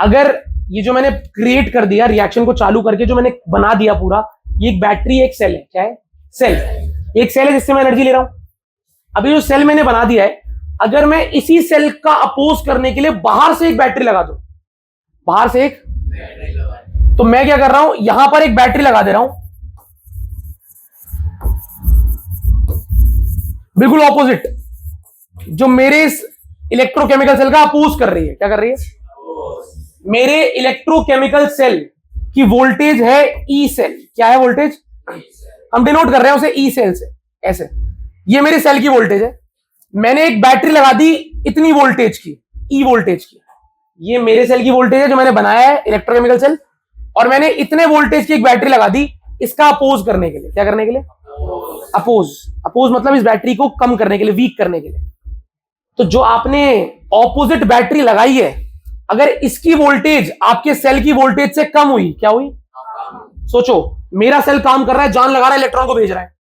Speaker 1: अगर ये जो मैंने क्रिएट कर दिया, रिएक्शन को चालू करके जो मैंने बना दिया पूरा, ये एक बैटरी, एक सेल है, क्या है? सेल, एक सेल है जिससे मैं एनर्जी ले रहा हूं। अभी जो सेल मैंने बना दिया है, अगर मैं इसी सेल का अपोज करने के लिए बाहर से एक बैटरी लगा दूं, बाहर से एक, तो मैं क्या कर रहा हूं, यहां पर एक बैटरी लगा दे रहा हूं, बिल्कुल ऑपोजिट, जो मेरे इस इलेक्ट्रोकेमिकल सेल का अपोज कर रही है। क्या कर रही है? मेरे इलेक्ट्रोकेमिकल सेल की वोल्टेज है ई सेल। क्या है वोल्टेज? हम डिनोट कर रहे हैं उसे ई सेल से, ऐसे। ये मेरे सेल की वोल्टेज है, मैंने एक बैटरी लगा दी इतनी वोल्टेज की, ई वोल्टेज की। ये मेरे सेल की वोल्टेज है जो मैंने बनाया है, इलेक्ट्रोकेमिकल सेल, और मैंने इतने वोल्टेज की एक बैटरी लगा दी इसका अपोज करने के लिए। क्या करने के लिए? अपोज। अपोज मतलब इस बैटरी को कम करने के लिए, वीक करने के लिए। तो जो आपने ऑपोजिट बैटरी लगाई है, अगर इसकी वोल्टेज आपके सेल की वोल्टेज से कम हुई, क्या हुई? सोचो, मेरा सेल काम कर रहा है, जान लगा रहा है, इलेक्ट्रॉन को भेज रहा है,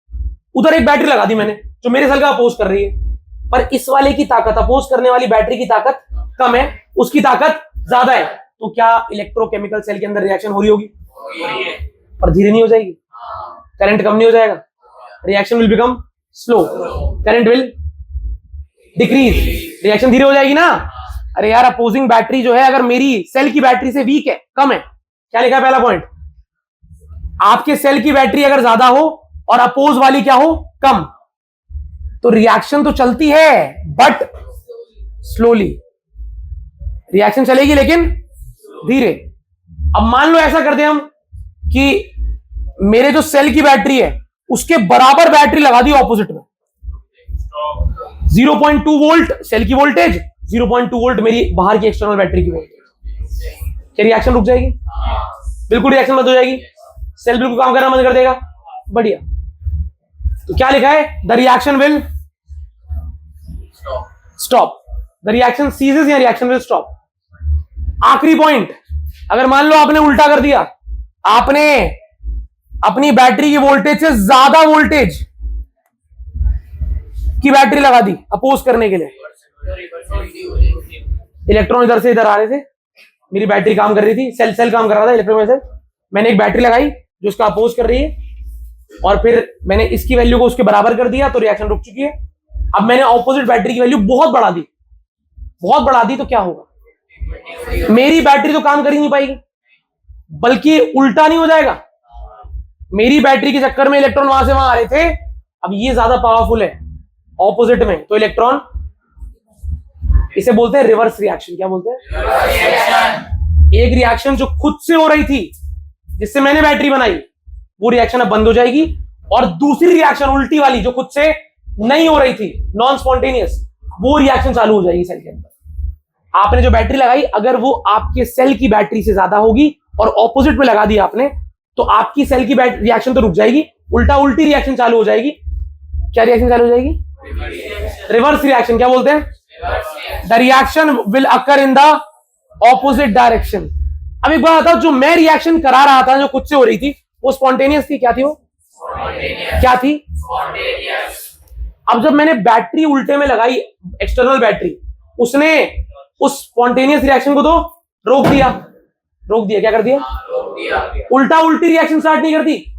Speaker 1: उधर एक बैटरी लगा दी मैंने जो मेरे सेल का अपोज कर रही है, पर इस वाले की ताकत, अपोज करने वाली बैटरी की ताकत कम है, उसकी ताकत ज्यादा है, तो क्या इलेक्ट्रोकेमिकल सेल के अंदर रिएक्शन हो रही होगी? पर धीरे नहीं हो जाएगी, करंट कम नहीं हो जाएगा, reaction will become slow, current will decrease, reaction धीरे हो जाएगी ना। अरे यार, अपोजिंग बैटरी जो है अगर मेरी सेल की बैटरी से वीक है, कम है, क्या लिखा है पहला पॉइंट? आपके सेल की बैटरी अगर ज्यादा हो और अपोज वाली क्या हो? कम, तो रिएक्शन तो चलती है बट स्लोली, रिएक्शन चलेगी लेकिन धीरे। अब मान लो ऐसा करते हैं हम कि मेरे जो सेल की बैटरी है उसके बराबर बैटरी लगा दी ऑपोजिट में, 0.2 वोल्ट सेल की वोल्टेज, 0.2 वोल्ट मेरी बाहर की एक्सटर्नल बैटरी की वोल्टेज। क्या रिएक्शन रुक जाएगी? बिल्कुल रिएक्शन बंद हो जाएगी, सेल बिल्कुल काम करना बंद कर देगा। बढ़िया। तो क्या लिखा है? The reaction will stop, the reaction ceases या रिएक्शन विल स्टॉप। आखिरी पॉइंट, अगर मान लो आपने उल्टा कर दिया, आपने अपनी बैटरी की वोल्टेज से ज्यादा वोल्टेज की बैटरी लगा दी अपोज करने के लिए, इलेक्ट्रॉन इधर से इधर आ रहे थे, मेरी बैटरी काम कर रही थी, सेल काम कर रहा था इलेक्ट्रॉन में से, मैंने एक बैटरी लगाई जो उसका अपोज कर रही है, और फिर मैंने इसकी वैल्यू को उसके बराबर कर दिया तो रिएक्शन रुक चुकी है। अब मैंने ऑपोजिट बैटरी की वैल्यू बहुत बढ़ा दी, तो क्या होगा, मेरी बैटरी तो काम कर ही नहीं पाएगी, बल्कि उल्टा नहीं हो जाएगा, मेरी बैटरी के चक्कर में इलेक्ट्रॉन वहां से वहां आ रहे थे, अब ये ज्यादा पावरफुल है ऑपोजिट में, तो इलेक्ट्रॉन, इसे बोलते हैं रिवर्स रिएक्शन। क्या बोलते हैं? एक रिएक्शन जो खुद से हो रही थी जिससे मैंने बैटरी बनाई, वो रिएक्शन अब बंद हो जाएगी, और दूसरी रिएक्शन उल्टी वाली जो खुद से नहीं हो रही थी, नॉन स्पॉन्टेनियस, वो रिएक्शन चालू हो जाएगी सेल के अंदर। आपने जो बैटरी लगाई अगर वो आपके सेल की बैटरी से ज्यादा होगी और ऑपोजिट में लगा दी आपने, तो आपकी सेल की रिएक्शन तो रुक जाएगी, उल्टी रिएक्शन चालू हो जाएगी। क्या रिएक्शन चालू हो जाएगी? Reverse reaction. क्या बोलते हैं? The reaction will occur in the opposite direction. अब एक बात बताओ, जो मैं रिएक्शन करा रहा था जो खुद से हो रही थी वो स्पॉन्टेनियस थी? क्या थी वो? क्या थी? अब जब मैंने बैटरी उल्टे में लगाई, एक्सटर्नल बैटरी, उसने उस स्पॉन्टेनियस रिएक्शन को तो रोक दिया। क्या कर दिया? उल्टी रिएक्शन स्टार्ट नहीं करती,